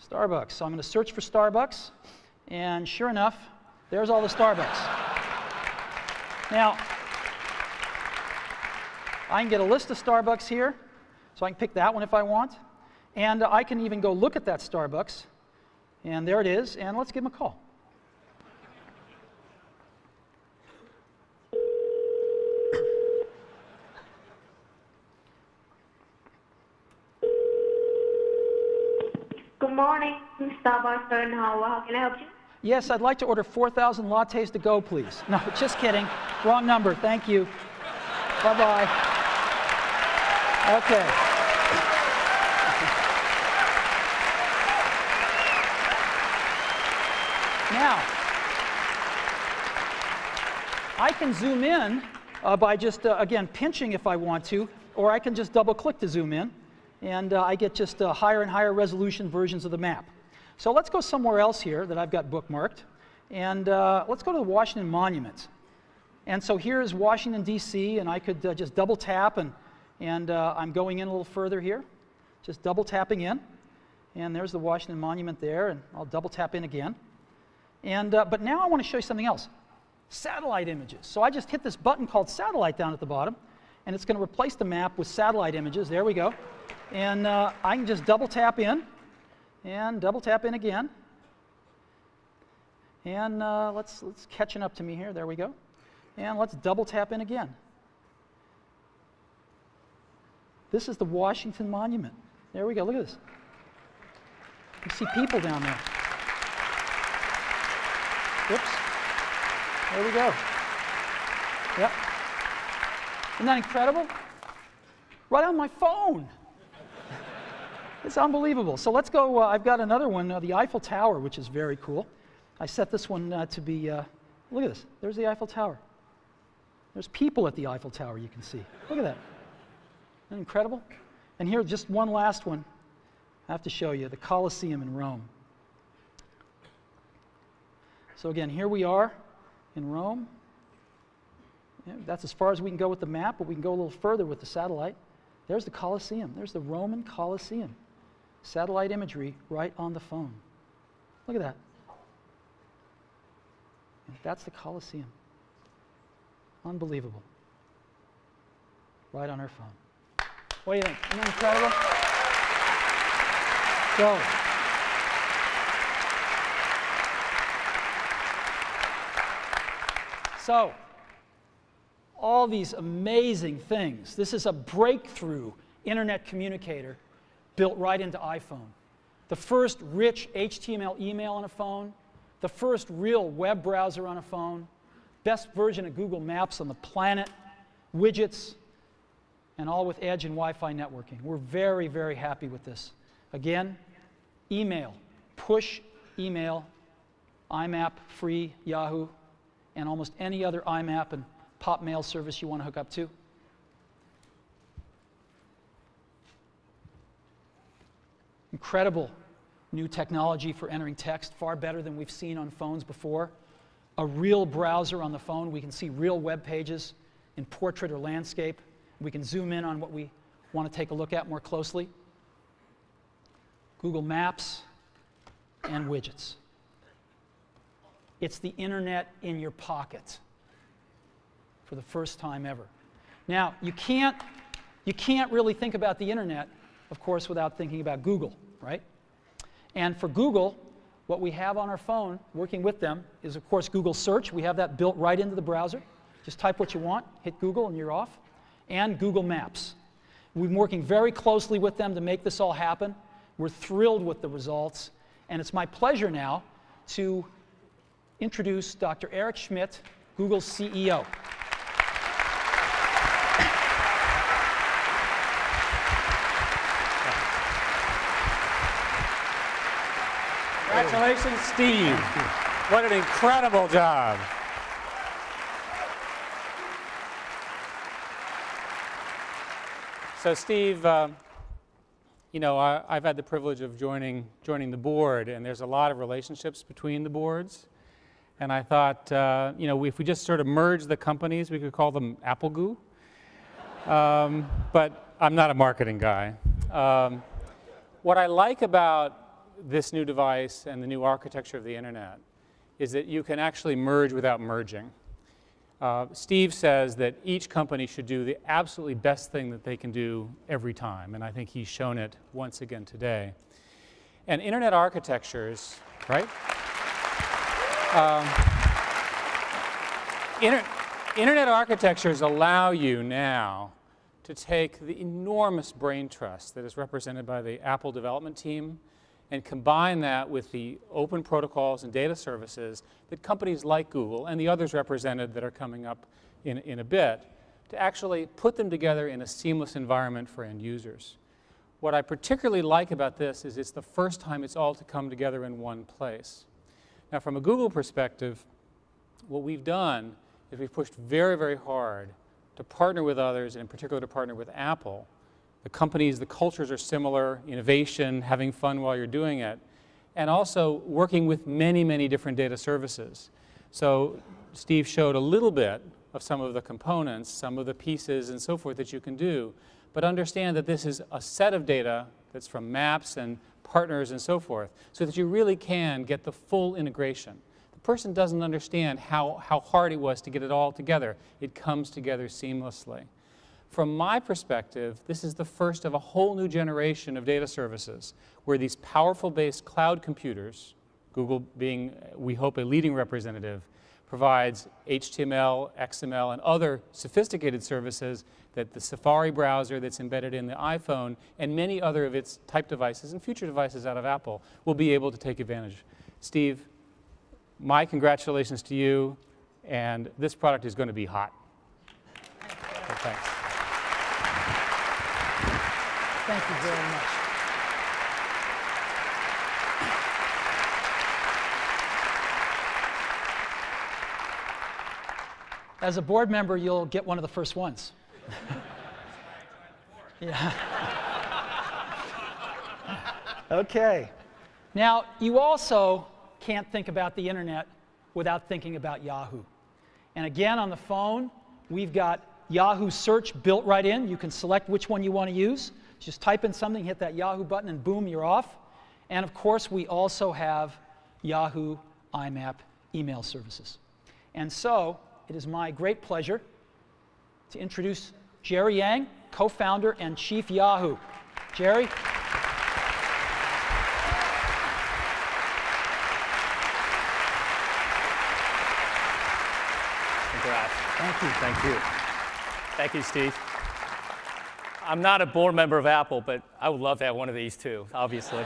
Starbucks. So I'm going to search for Starbucks, and sure enough, there's all the Starbucks. Now, I can get a list of Starbucks here, so I can pick that one if I want. And I can even go look at that Starbucks, and there it is, and let's give them a call. Good morning, Starbucks in Hawaii. How can I help you? Yes, I'd like to order 4,000 lattes to go, please. No, just kidding. Wrong number. Thank you. Bye-bye. Okay. Now, I can zoom in by just, again, pinching if I want to, or I can just double-click to zoom in, and I get just higher and higher resolution versions of the map. So let's go somewhere else here that I've got bookmarked, and let's go to the Washington Monument. And so here is Washington, D.C., and I could just double tap, and I'm going in a little further here, just double tapping in, and there's the Washington Monument there, and I'll double tap in again. And but now I want to show you something else: satellite images. So I just hit this button called Satellite down at the bottom, and it's going to replace the map with satellite images. There we go. And I can just double tap in, and double tap in again. And let's catching up to me here. There we go. And let's double tap in again. This is the Washington Monument. There we go. Look at this. You see people down there. Whoops. There we go. Yep. Isn't that incredible? Right on my phone. It's unbelievable. So let's go. I've got another one, the Eiffel Tower, which is very cool. I set this one to be, look at this. There's the Eiffel Tower. There's people at the Eiffel Tower, you can see. Look at that. Isn't that incredible? And here, just one last one I have to show you, the Colosseum in Rome. So again, here we are in Rome. Yeah, that's as far as we can go with the map, but we can go a little further with the satellite. There's the Colosseum. There's the Roman Colosseum. Satellite imagery right on the phone. Look at that. And that's the Colosseum. Unbelievable. Right on our phone. What do you think? Isn't that incredible? So, all these amazing things. This is a breakthrough internet communicator built right into iPhone. The first rich HTML email on a phone, the first real web browser on a phone, best version of Google Maps on the planet, widgets, and all with Edge and Wi-Fi networking. We're very, very happy with this. Again, email, push email, IMAP, free, Yahoo, and almost any other IMAP and pop mail service you want to hook up to. Incredible new technology for entering text, far better than we've seen on phones before. A real browser on the phone. We can see real web pages in portrait or landscape. We can zoom in on what we want to take a look at more closely. Google Maps and widgets. It's the internet in your pocket for the first time ever. Now, you can't really think about the internet, of course, without thinking about Google, right? And for Google, what we have on our phone, working with them, is, of course, Google Search. We have that built right into the browser. Just type what you want, hit Google, and you're off. And Google Maps. We've been working very closely with them to make this all happen. We're thrilled with the results. And it's my pleasure now to introduce Dr. Eric Schmidt, Google's CEO. Congratulations, Steve. What an incredible job. So, Steve, you know, I've had the privilege of joining the board, and there's a lot of relationships between the boards. And I thought, you know, if we just sort of merge the companies, we could call them Apple Goo. But I'm not a marketing guy. What I like about this new device and the new architecture of the internet is that you can actually merge without merging. Steve says that each company should do the absolutely best thing that they can do every time, and I think he's shown it once again today. And internet architectures, right? Internet architectures allow you now to take the enormous brain trust that is represented by the Apple development team and combine that with the open protocols and data services that companies like Google and the others represented that are coming up in a bit to actually put them together in a seamless environment for end users. What I particularly like about this is it's the first time it's all to come together in one place. Now, from a Google perspective, what we've done is we've pushed very, very hard to partner with others, and in particular to partner with Apple. The companies, the cultures are similar, innovation, having fun while you're doing it, and also working with many, many different data services. So Steve showed a little bit of some of the components, some of the pieces and so forth that you can do, but understand that this is a set of data that's from maps and partners and so forth, so that you really can get the full integration. The person doesn't understand how hard it was to get it all together. It comes together seamlessly. From my perspective, this is the first of a whole new generation of data services where these powerful based cloud computers, Google being, we hope, a leading representative, provides HTML, XML, and other sophisticated services that the Safari browser that's embedded in the iPhone and many other of its type devices and future devices out of Apple will be able to take advantage. Steve, my congratulations to you, and this product is going to be hot. So thanks. Thank you very much. As a board member, you'll get one of the first ones. Yeah. Okay. Now, you also can't think about the internet without thinking about Yahoo. And again, on the phone, we've got Yahoo Search built right in. You can select which one you want to use. Just type in something, hit that Yahoo button, and boom, you're off. And of course, we also have Yahoo IMAP email services. And so, it is my great pleasure to introduce Jerry Yang, co-founder and chief Yahoo. Jerry? Congrats. Thank you. Thank you. Thank you, Steve. I'm not a board member of Apple, but I would love to have one of these too, obviously.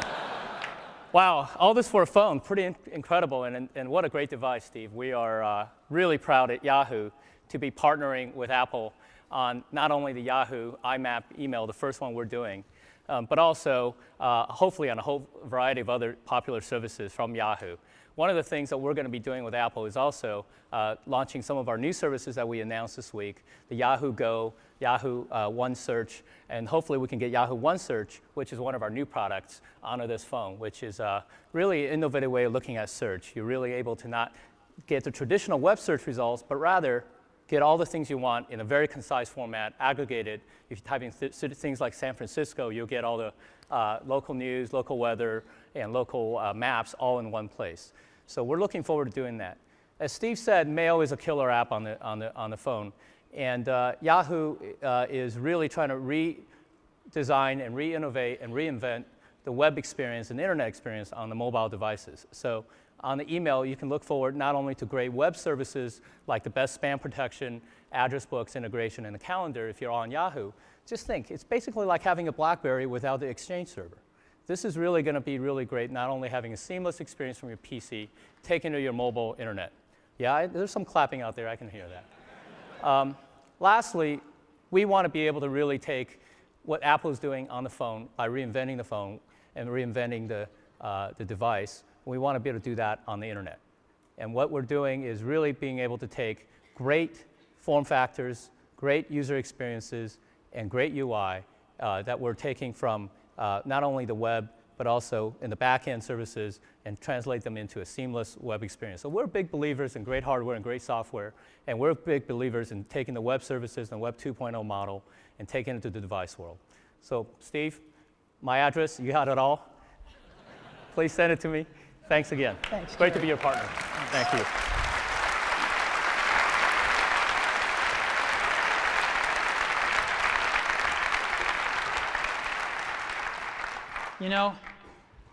Wow, all this for a phone, pretty incredible, and what a great device, Steve. We are really proud at Yahoo to be partnering with Apple on not only the Yahoo IMAP email, the first one we're doing, but also hopefully on a whole variety of other popular services from Yahoo. one of the things that we're going to be doing with Apple is also launching some of our new services that we announced this week, the Yahoo Go, Yahoo One Search, and hopefully we can get Yahoo One Search, which is one of our new products, onto this phone, which is really an innovative way of looking at search. You're really able to not get the traditional web search results, but rather get all the things you want in a very concise format, aggregated. If you type in things like San Francisco, you'll get all the local news, local weather, and local maps all in one place. So we're looking forward to doing that. As Steve said, Mail is a killer app on the phone. And Yahoo is really trying to redesign and re-innovate and reinvent the web experience and internet experience on the mobile devices. So on the email, you can look forward not only to great web services like the best spam protection, address books integration, and the calendar if you're on Yahoo. Just think, it's basically like having a BlackBerry without the Exchange server. This is really going to be really great, not only having a seamless experience from your PC, taken to your mobile internet. Yeah, there's some clapping out there, I can hear that. Lastly, we want to be able to really take what Apple is doing on the phone by reinventing the phone and reinventing the device. We want to be able to do that on the internet. And what we're doing is really being able to take great form factors, great user experiences, and great UI that we're taking from not only the web, but also in the back-end services and translate them into a seamless web experience. So we're big believers in great hardware and great software, and we're big believers in taking the web services and the Web 2.0 model and taking it to the device world. So Steve, my address, you got it all. Please send it to me. Thanks again. Thanks, great to be your partner. Thank you. You know,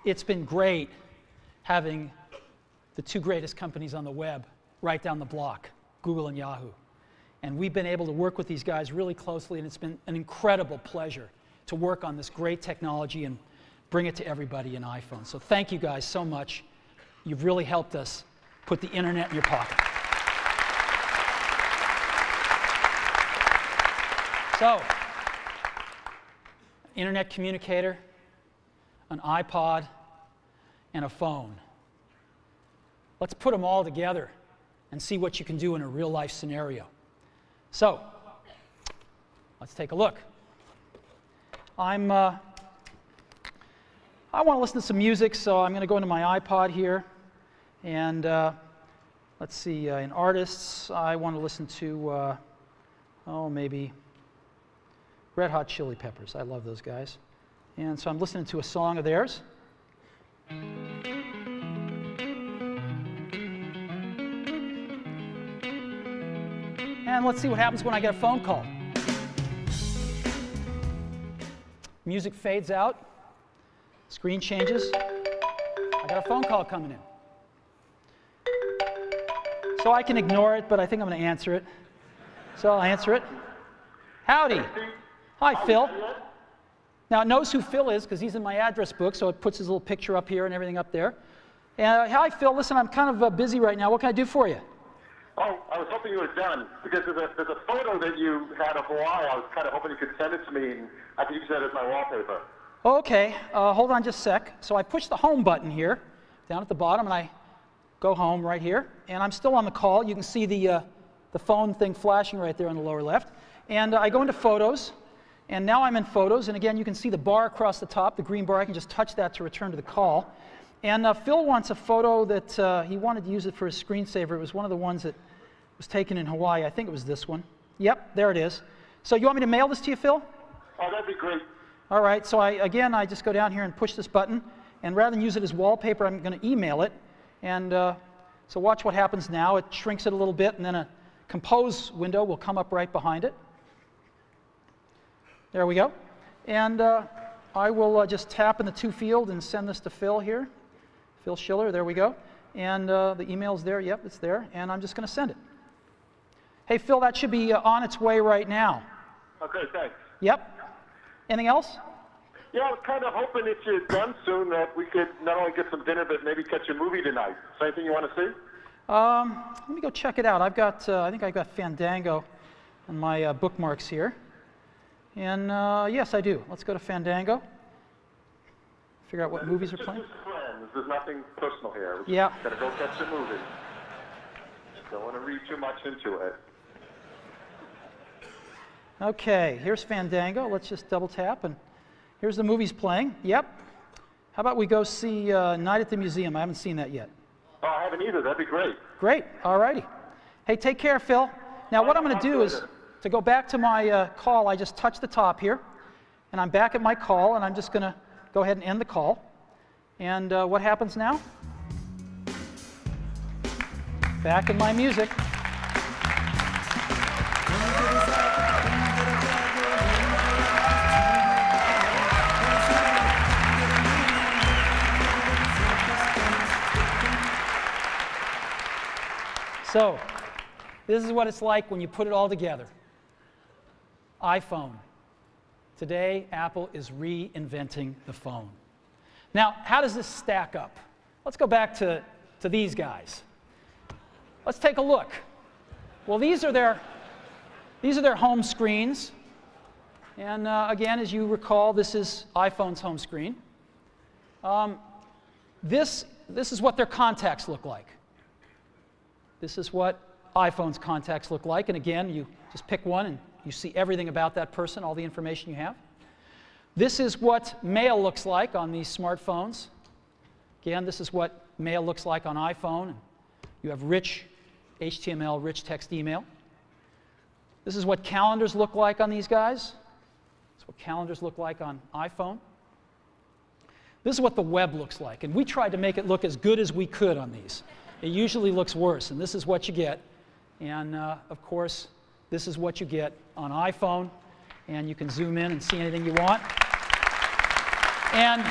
it's been great having the two greatest companies on the web right down the block, Google and Yahoo. And we've been able to work with these guys really closely, and it's been an incredible pleasure to work on this great technology and bring it to everybody in iPhone. So thank you guys so much. You've really helped us put the internet in your pocket. So, internet communicator, an iPod, and a phone. Let's put them all together and see what you can do in a real-life scenario. So, let's take a look. I want to listen to some music, so I'm going to go into my iPod here. And let's see, in artists, I want to listen to, maybe Red Hot Chili Peppers. I love those guys. And so I'm listening to a song of theirs. And let's see what happens when I get a phone call. Music fades out. Screen changes. I got a phone call coming in. So I can ignore it, but I think I'm going to answer it. So I'll answer it. Howdy. Hi, Phil. Now it knows who Phil is because he's in my address book, so it puts his little picture up here and everything up there. And hi, Phil. Listen, I'm kind of busy right now. What can I do for you? Oh, I was hoping you were done because there's a photo that you had of Hawaii. I was kind of hoping you could send it to me, and I could use that as my wallpaper. Okay, hold on just a sec. So I push the home button here, down at the bottom, and I go home right here. And I'm still on the call. You can see the phone thing flashing right there on the lower left. And I go into Photos, and now I'm in Photos. And again, you can see the bar across the top, the green bar. I can just touch that to return to the call. And Phil wants a photo that he wanted to use it for his screensaver. It was one of the ones that was taken in Hawaii. I think it was this one. Yep, there it is. So you want me to mail this to you, Phil? Oh, that'd be great. All right, so I just go down here and push this button, and rather than use it as wallpaper, I'm going to email it. And so watch what happens now. It shrinks it a little bit, and then a compose window will come up right behind it. There we go. And I will just tap in the to field and send this to Phil here. Phil Schiller, there we go. And the email's there. Yep, it's there. And I'm just going to send it. Hey, Phil, that should be on its way right now. Okay, thanks. Yep. Anything else? Yeah, I was kind of hoping if you're done soon that we could not only get some dinner, but maybe catch a movie tonight. Is there anything you want to see? Let me go check it out. I've got, I think I've got Fandango on my bookmarks here. And yes, I do. Let's go to Fandango. Figure out what movies are playing. Just Friends. There's nothing personal here. Yeah. Gotta go catch the movie. Don't want to read too much into it. Okay, here's Fandango. Let's just double tap, and here's the movies playing. Yep. How about we go see Night at the Museum? I haven't seen that yet. Oh, I haven't either. That'd be great. Great. All righty. Hey, take care, Phil. Now, what I'm going to do is, to go back to my call, I just touched the top here, and I'm back at my call, and I'm just going to go ahead and end the call. And what happens now? Back in my music. So, this is what it's like when you put it all together. iPhone. Today, Apple is reinventing the phone. Now, how does this stack up? Let's go back to these guys. Let's take a look. Well, these are their home screens. And again, as you recall, this is iPhone's home screen. This is what their contacts look like. This is what iPhone's contacts look like. And again, you just pick one and you see everything about that person, all the information you have. This is what mail looks like on these smartphones. Again, this is what mail looks like on iPhone. You have rich HTML, rich text email. This is what calendars look like on these guys. This is what calendars look like on iPhone. This is what the web looks like. And we tried to make it look as good as we could on these. It usually looks worse, and this is what you get. And of course, this is what you get on iPhone. And you can zoom in and see anything you want. And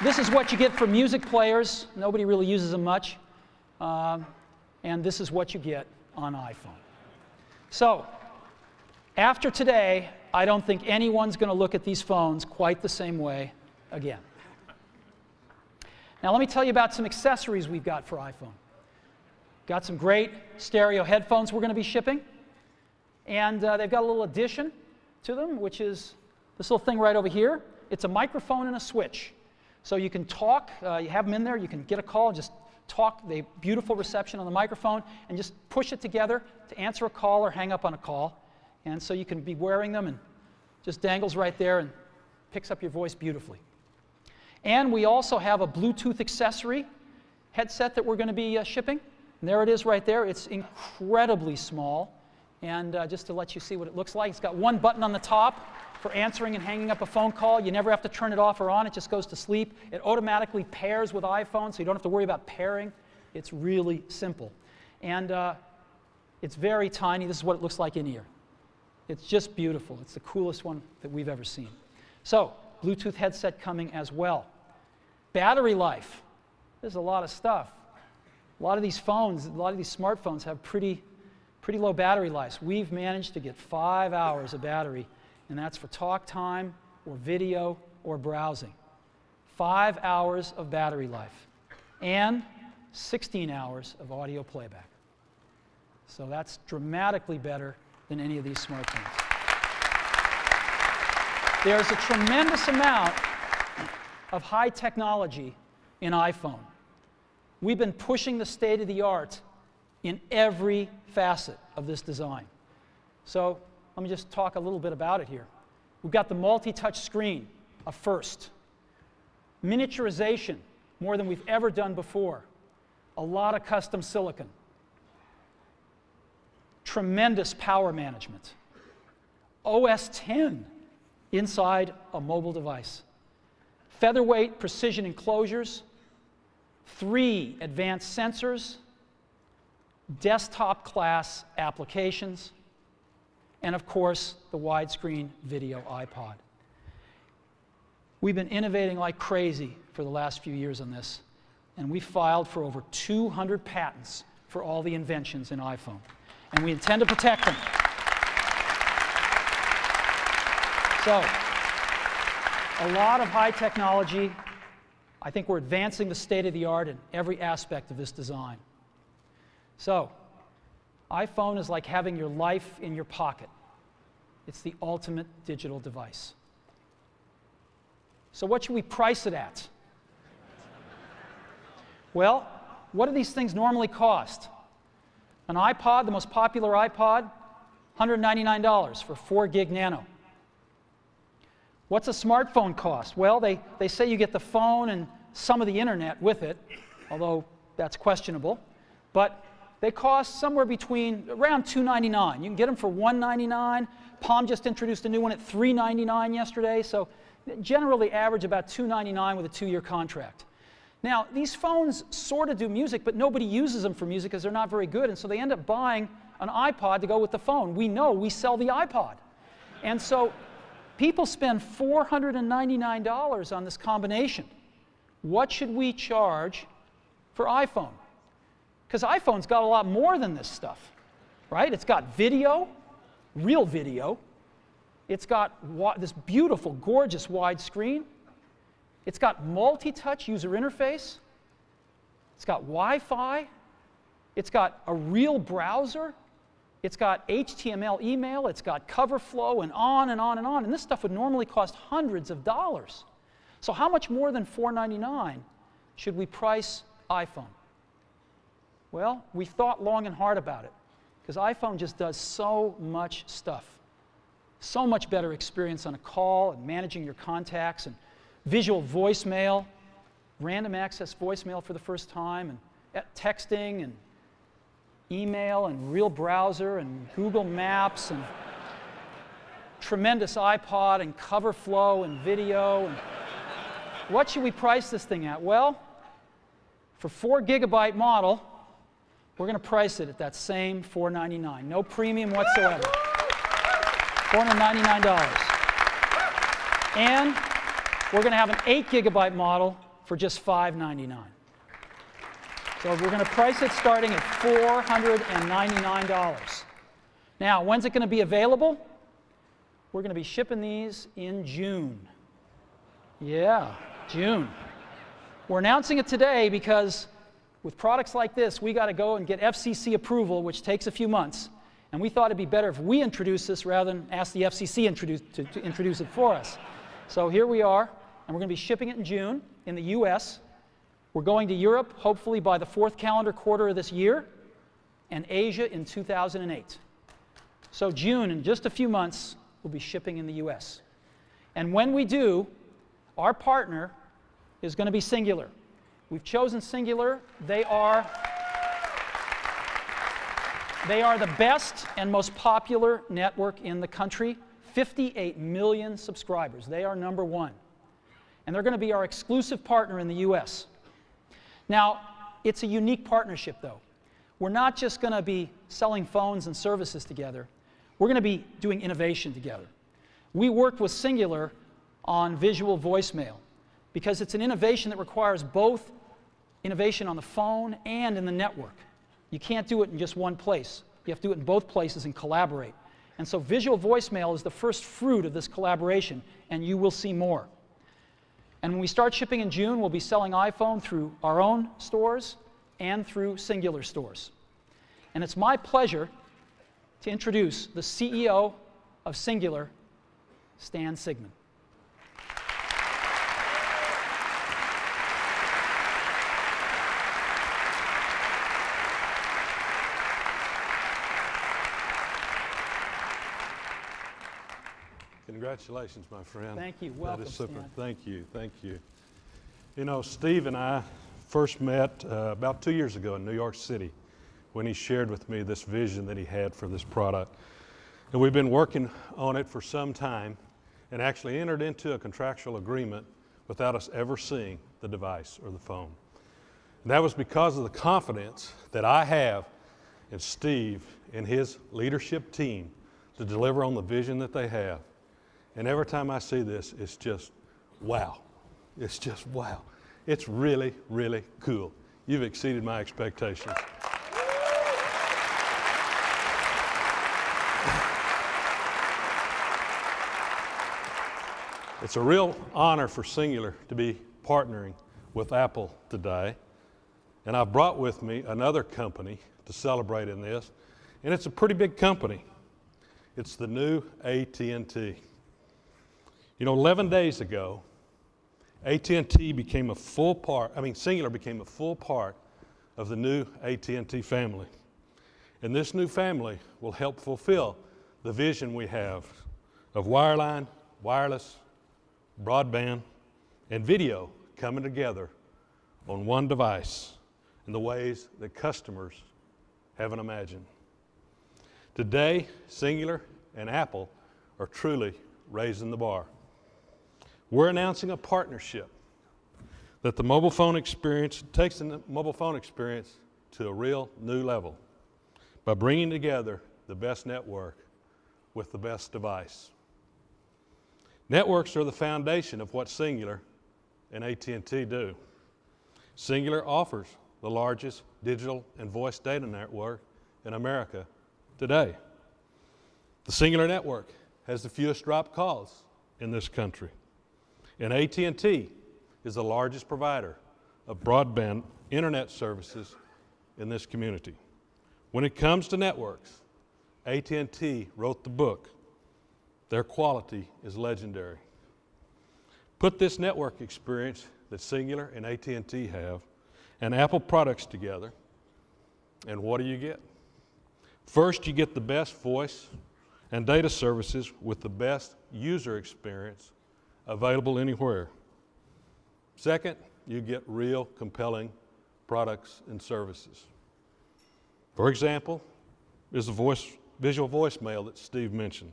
this is what you get for music players. Nobody really uses them much. And this is what you get on iPhone. So, after today, I don't think anyone's going to look at these phones quite the same way again. Now, let me tell you about some accessories we've got for iPhone. Got some great stereo headphones we're going to be shipping. And they've got a little addition to them, which is this little thing right over here. It's a microphone and a switch. So you can talk, you have them in there, you can get a call, just talk, they beautiful reception on the microphone, and just push it together to answer a call or hang up on a call. And so you can be wearing them and just dangles right there and picks up your voice beautifully. And we also have a Bluetooth accessory headset that we're going to be shipping. And there it is right there. It's incredibly small. And just to let you see what it looks like, it's got one button on the top for answering and hanging up a phone call. You never have to turn it off or on. It just goes to sleep. It automatically pairs with iPhone, so you don't have to worry about pairing. It's really simple. And it's very tiny. This is what it looks like in ear. It's just beautiful. It's the coolest one that we've ever seen. So, Bluetooth headset coming as well. Battery life. There's a lot of stuff. A lot of these phones, a lot of these smartphones have pretty low battery lives. We've managed to get 5 hours of battery, and that's for talk time or video or browsing. 5 hours of battery life and 16 hours of audio playback. So that's dramatically better than any of these smartphones. There's a tremendous amount of high technology in iPhone. We've been pushing the state of the art in every facet of this design. So let me just talk a little bit about it here. We've got the multi-touch screen, a first. Miniaturization, more than we've ever done before. A lot of custom silicon. Tremendous power management. OS X inside a mobile device. Featherweight precision enclosures. 3 advanced sensors. Desktop class applications. And of course, the widescreen video iPod. We've been innovating like crazy for the last few years on this. And we filed for over 200 patents for all the inventions in iPhone. And we intend to protect them. So, a lot of high technology. I think we're advancing the state of the art in every aspect of this design. So, iPhone is like having your life in your pocket. It's the ultimate digital device. So what should we price it at? Well, what do these things normally cost? An iPod, the most popular iPod, $199 for 4 gig nano. What's a smartphone cost? Well, they say you get the phone and some of the internet with it, although that's questionable. But they cost somewhere between around $299. You can get them for $199. Palm just introduced a new one at $399 yesterday, so generally average about $299 with a 2-year contract. Now, these phones sort of do music, but nobody uses them for music because they're not very good, and so they end up buying an iPod to go with the phone. We know we sell the iPod. And so people spend $499 on this combination. What should we charge for iPhone? Because iPhone's got a lot more than this stuff, right? It's got video, real video. It's got this beautiful, gorgeous wide screen. It's got multi-touch user interface. It's got Wi-Fi. It's got a real browser. It's got HTML email. It's got cover flow and on and on and on. And this stuff would normally cost hundreds of dollars. So how much more than $499 should we price iPhone? Well, we thought long and hard about it because iPhone just does so much stuff. So much better experience on a call and managing your contacts and visual voicemail, random access voicemail for the first time, and texting and email and real browser and Google Maps and tremendous iPod and cover flow and video. And what should we price this thing at? Well, for 4 gigabyte model, we're going to price it at that same $499. No premium whatsoever. $499. And we're going to have an 8 gigabyte model for just $599. So we're going to price it starting at $499. Now, when's it going to be available? We're going to be shipping these in June. Yeah, June. We're announcing it today because with products like this, we got to go and get FCC approval, which takes a few months. And we thought it'd be better if we introduce this rather than ask the FCC to introduce it for us. So here we are, and we're going to be shipping it in June in the US. We're going to Europe, hopefully by the 4th calendar quarter of this year, and Asia in 2008. So June, in just a few months, we'll be shipping in the US. And when we do, our partner is going to be Singular. We've chosen Singular. They are the best and most popular network in the country. 58 million subscribers. They are number one. And they're going to be our exclusive partner in the US. Now, it's a unique partnership, though. We're not just going to be selling phones and services together. We're going to be doing innovation together. We worked with Singular on visual voicemail because it's an innovation that requires both innovation on the phone and in the network. You can't do it in just one place. You have to do it in both places and collaborate. And so visual voicemail is the first fruit of this collaboration, and you will see more. And when we start shipping in June, we'll be selling iPhone through our own stores and through Singular stores. And it's my pleasure to introduce the CEO of Singular, Stan Sigman. Congratulations, my friend. Thank you. Welcome, that is super. Stan. Thank you. Thank you. You know, Steve and I first met about 2 years ago in New York City when he shared with me this vision that he had for this product. And we've been working on it for some time and actually entered into a contractual agreement without us ever seeing the device or the phone. And that was because of the confidence that I have in Steve and his leadership team to deliver on the vision that they have. And every time I see this, it's just wow. It's just wow. It's really, really cool. You've exceeded my expectations. It's a real honor for Singular to be partnering with Apple today. And I've brought with me another company to celebrate in this. And it's a pretty big company. It's the new AT&T. You know, 11 days ago, AT&T became a full part, Cingular became a full part of the new AT&T family. And this new family will help fulfill the vision we have of wireline, wireless, broadband, and video coming together on one device in the ways that customers haven't imagined. Today, Cingular and Apple are truly raising the bar. We're announcing a partnership that the mobile phone experience takes the mobile phone experience to a real new level by bringing together the best network with the best device. Networks are the foundation of what Cingular and AT&T do. Cingular offers the largest digital and voice data network in America today. The Cingular network has the fewest dropped calls in this country. And AT&T is the largest provider of broadband internet services in this community. When it comes to networks, AT&T wrote the book. Their quality is legendary. Put this network experience that Cingular and AT&T have and Apple products together, and what do you get? First, you get the best voice and data services with the best user experience available anywhere. Second, you get real compelling products and services. For example, is the visual voicemail that Steve mentioned,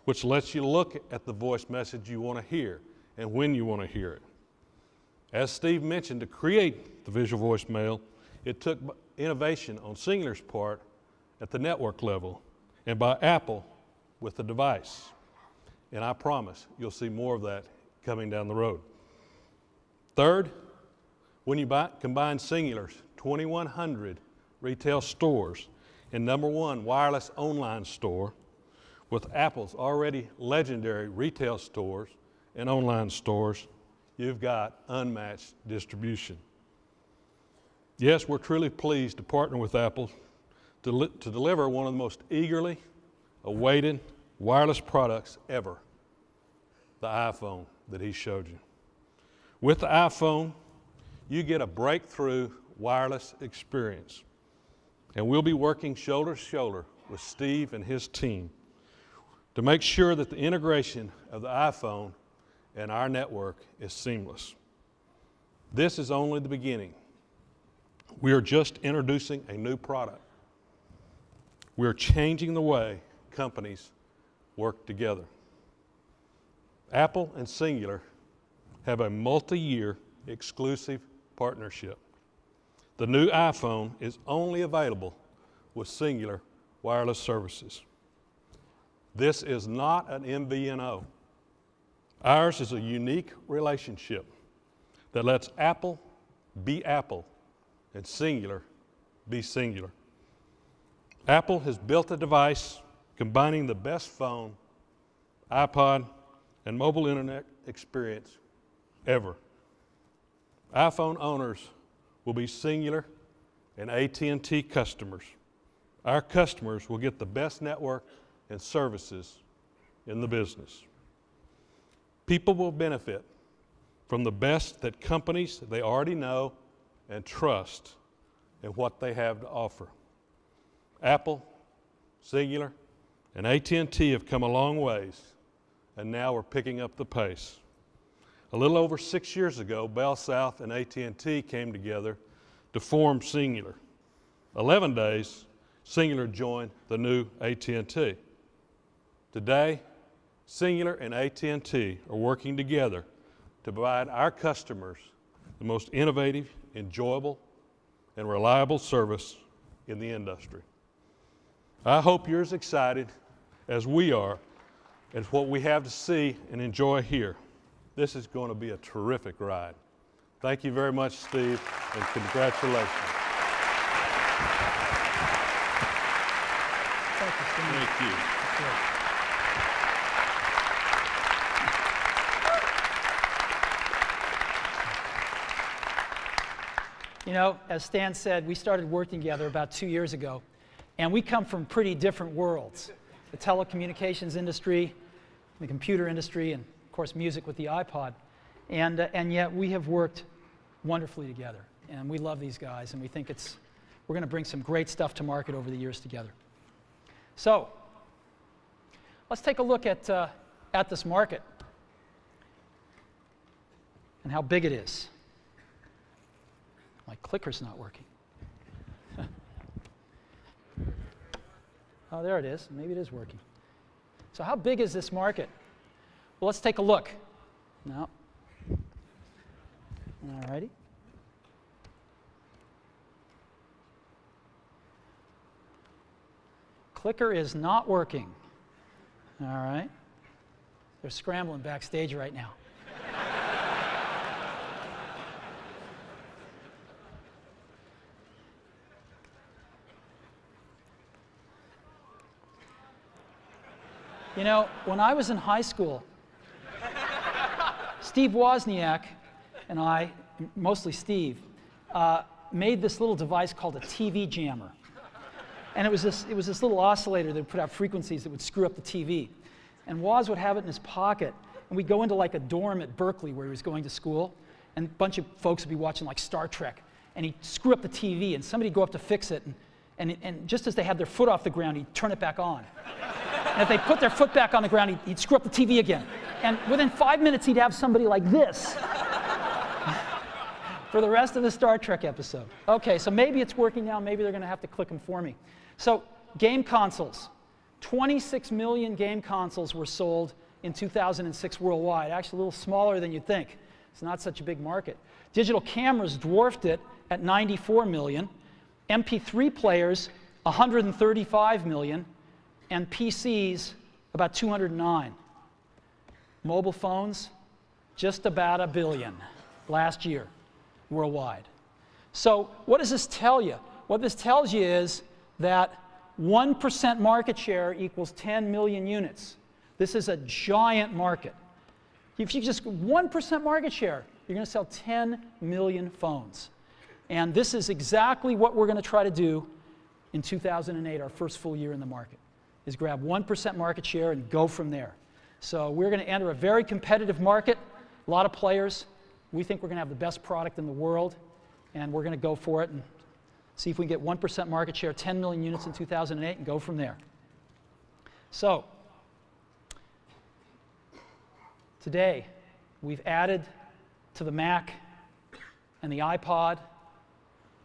which lets you look at the voice message you want to hear and when you want to hear it. As Steve mentioned, to create the visual voicemail, it took innovation on Cingular's part at the network level and by Apple with the device. And I promise you'll see more of that coming down the road. Third, when you combine Cingular's 2,100 retail stores and #1 wireless online store with Apple's already legendary retail stores and online stores, you've got unmatched distribution. Yes, we're truly pleased to partner with Apple to deliver one of the most eagerly awaited wireless products ever, the iPhone that he showed you. With the iPhone, you get a breakthrough wireless experience. And we'll be working shoulder to shoulder with Steve and his team to make sure that the integration of the iPhone and our network is seamless. This is only the beginning. We are just introducing a new product. We are changing the way companies work together. Apple and Cingular have a multi-year exclusive partnership. The new iPhone is only available with Cingular wireless services. This is not an MVNO. Ours is a unique relationship that lets Apple be Apple and Cingular be Cingular. Apple has built a device combining the best phone, iPod, and mobile internet experience ever. iPhone owners will be Cingular and AT&T customers. Our customers will get the best network and services in the business. People will benefit from the best that companies they already know and trust in what they have to offer. Apple, Cingular, and AT&T have come a long ways, and now we're picking up the pace. A little over 6 years ago, Bell South and AT&T came together to form Cingular. 11 days, Cingular joined the new AT&T. Today, Cingular and AT&T are working together to provide our customers the most innovative, enjoyable, and reliable service in the industry. I hope you're as excited as we are at what we have to see and enjoy here. This is going to be a terrific ride. Thank you very much, Steve, and congratulations. Thank you, Steve. Thank you. You know, as Stan said, we started working together about 2 years ago, and we come from pretty different worlds. The telecommunications industry, the computer industry, and of course music with the iPod. And yet we have worked wonderfully together. And we love these guys, and we think we're going to bring some great stuff to market over the years together. So let's take a look at this market and how big it is. My clicker's not working. Oh, there it is. Maybe it is working. So how big is this market? Well, let's take a look. No. All righty. Clicker is not working. All right. They're scrambling backstage right now. You know, when I was in high school, Steve Wozniak and I, mostly Steve, made this little device called a TV jammer. And it was this little oscillator that would put out frequencies that would screw up the TV. And Woz would have it in his pocket, and we'd go into like a dorm at Berkeley where he was going to school, and a bunch of folks would be watching like Star Trek, and he'd screw up the TV, and somebody'd go up to fix it, and just as they had their foot off the ground, he'd turn it back on. And if they put their foot back on the ground, he'd screw up the TV again. And within 5 minutes, he'd have somebody like this for the rest of the Star Trek episode. Okay, so maybe it's working now. Maybe they're going to have to click them for me. So game consoles. 26 million game consoles were sold in 2006 worldwide. Actually, a little smaller than you'd think. It's not such a big market. Digital cameras dwarfed it at 94 million. MP3 players, 135 million. And PCs, about 209. Mobile phones, just about 1 billion last year worldwide. So what does this tell you? What this tells you is that 1% market share equals 10 million units. This is a giant market. If you just 1% market share, you're going to sell 10 million phones. And this is exactly what we're going to try to do in 2008, our first full year in the market, is grab 1% market share and go from there. So we're going to enter a very competitive market, a lot of players. We think we're going to have the best product in the world, and we're going to go for it and see if we can get 1% market share, 10 million units in 2008, and go from there. So today, we've added to the Mac and the iPod,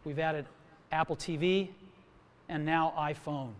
we've added Apple TV, and now iPhone.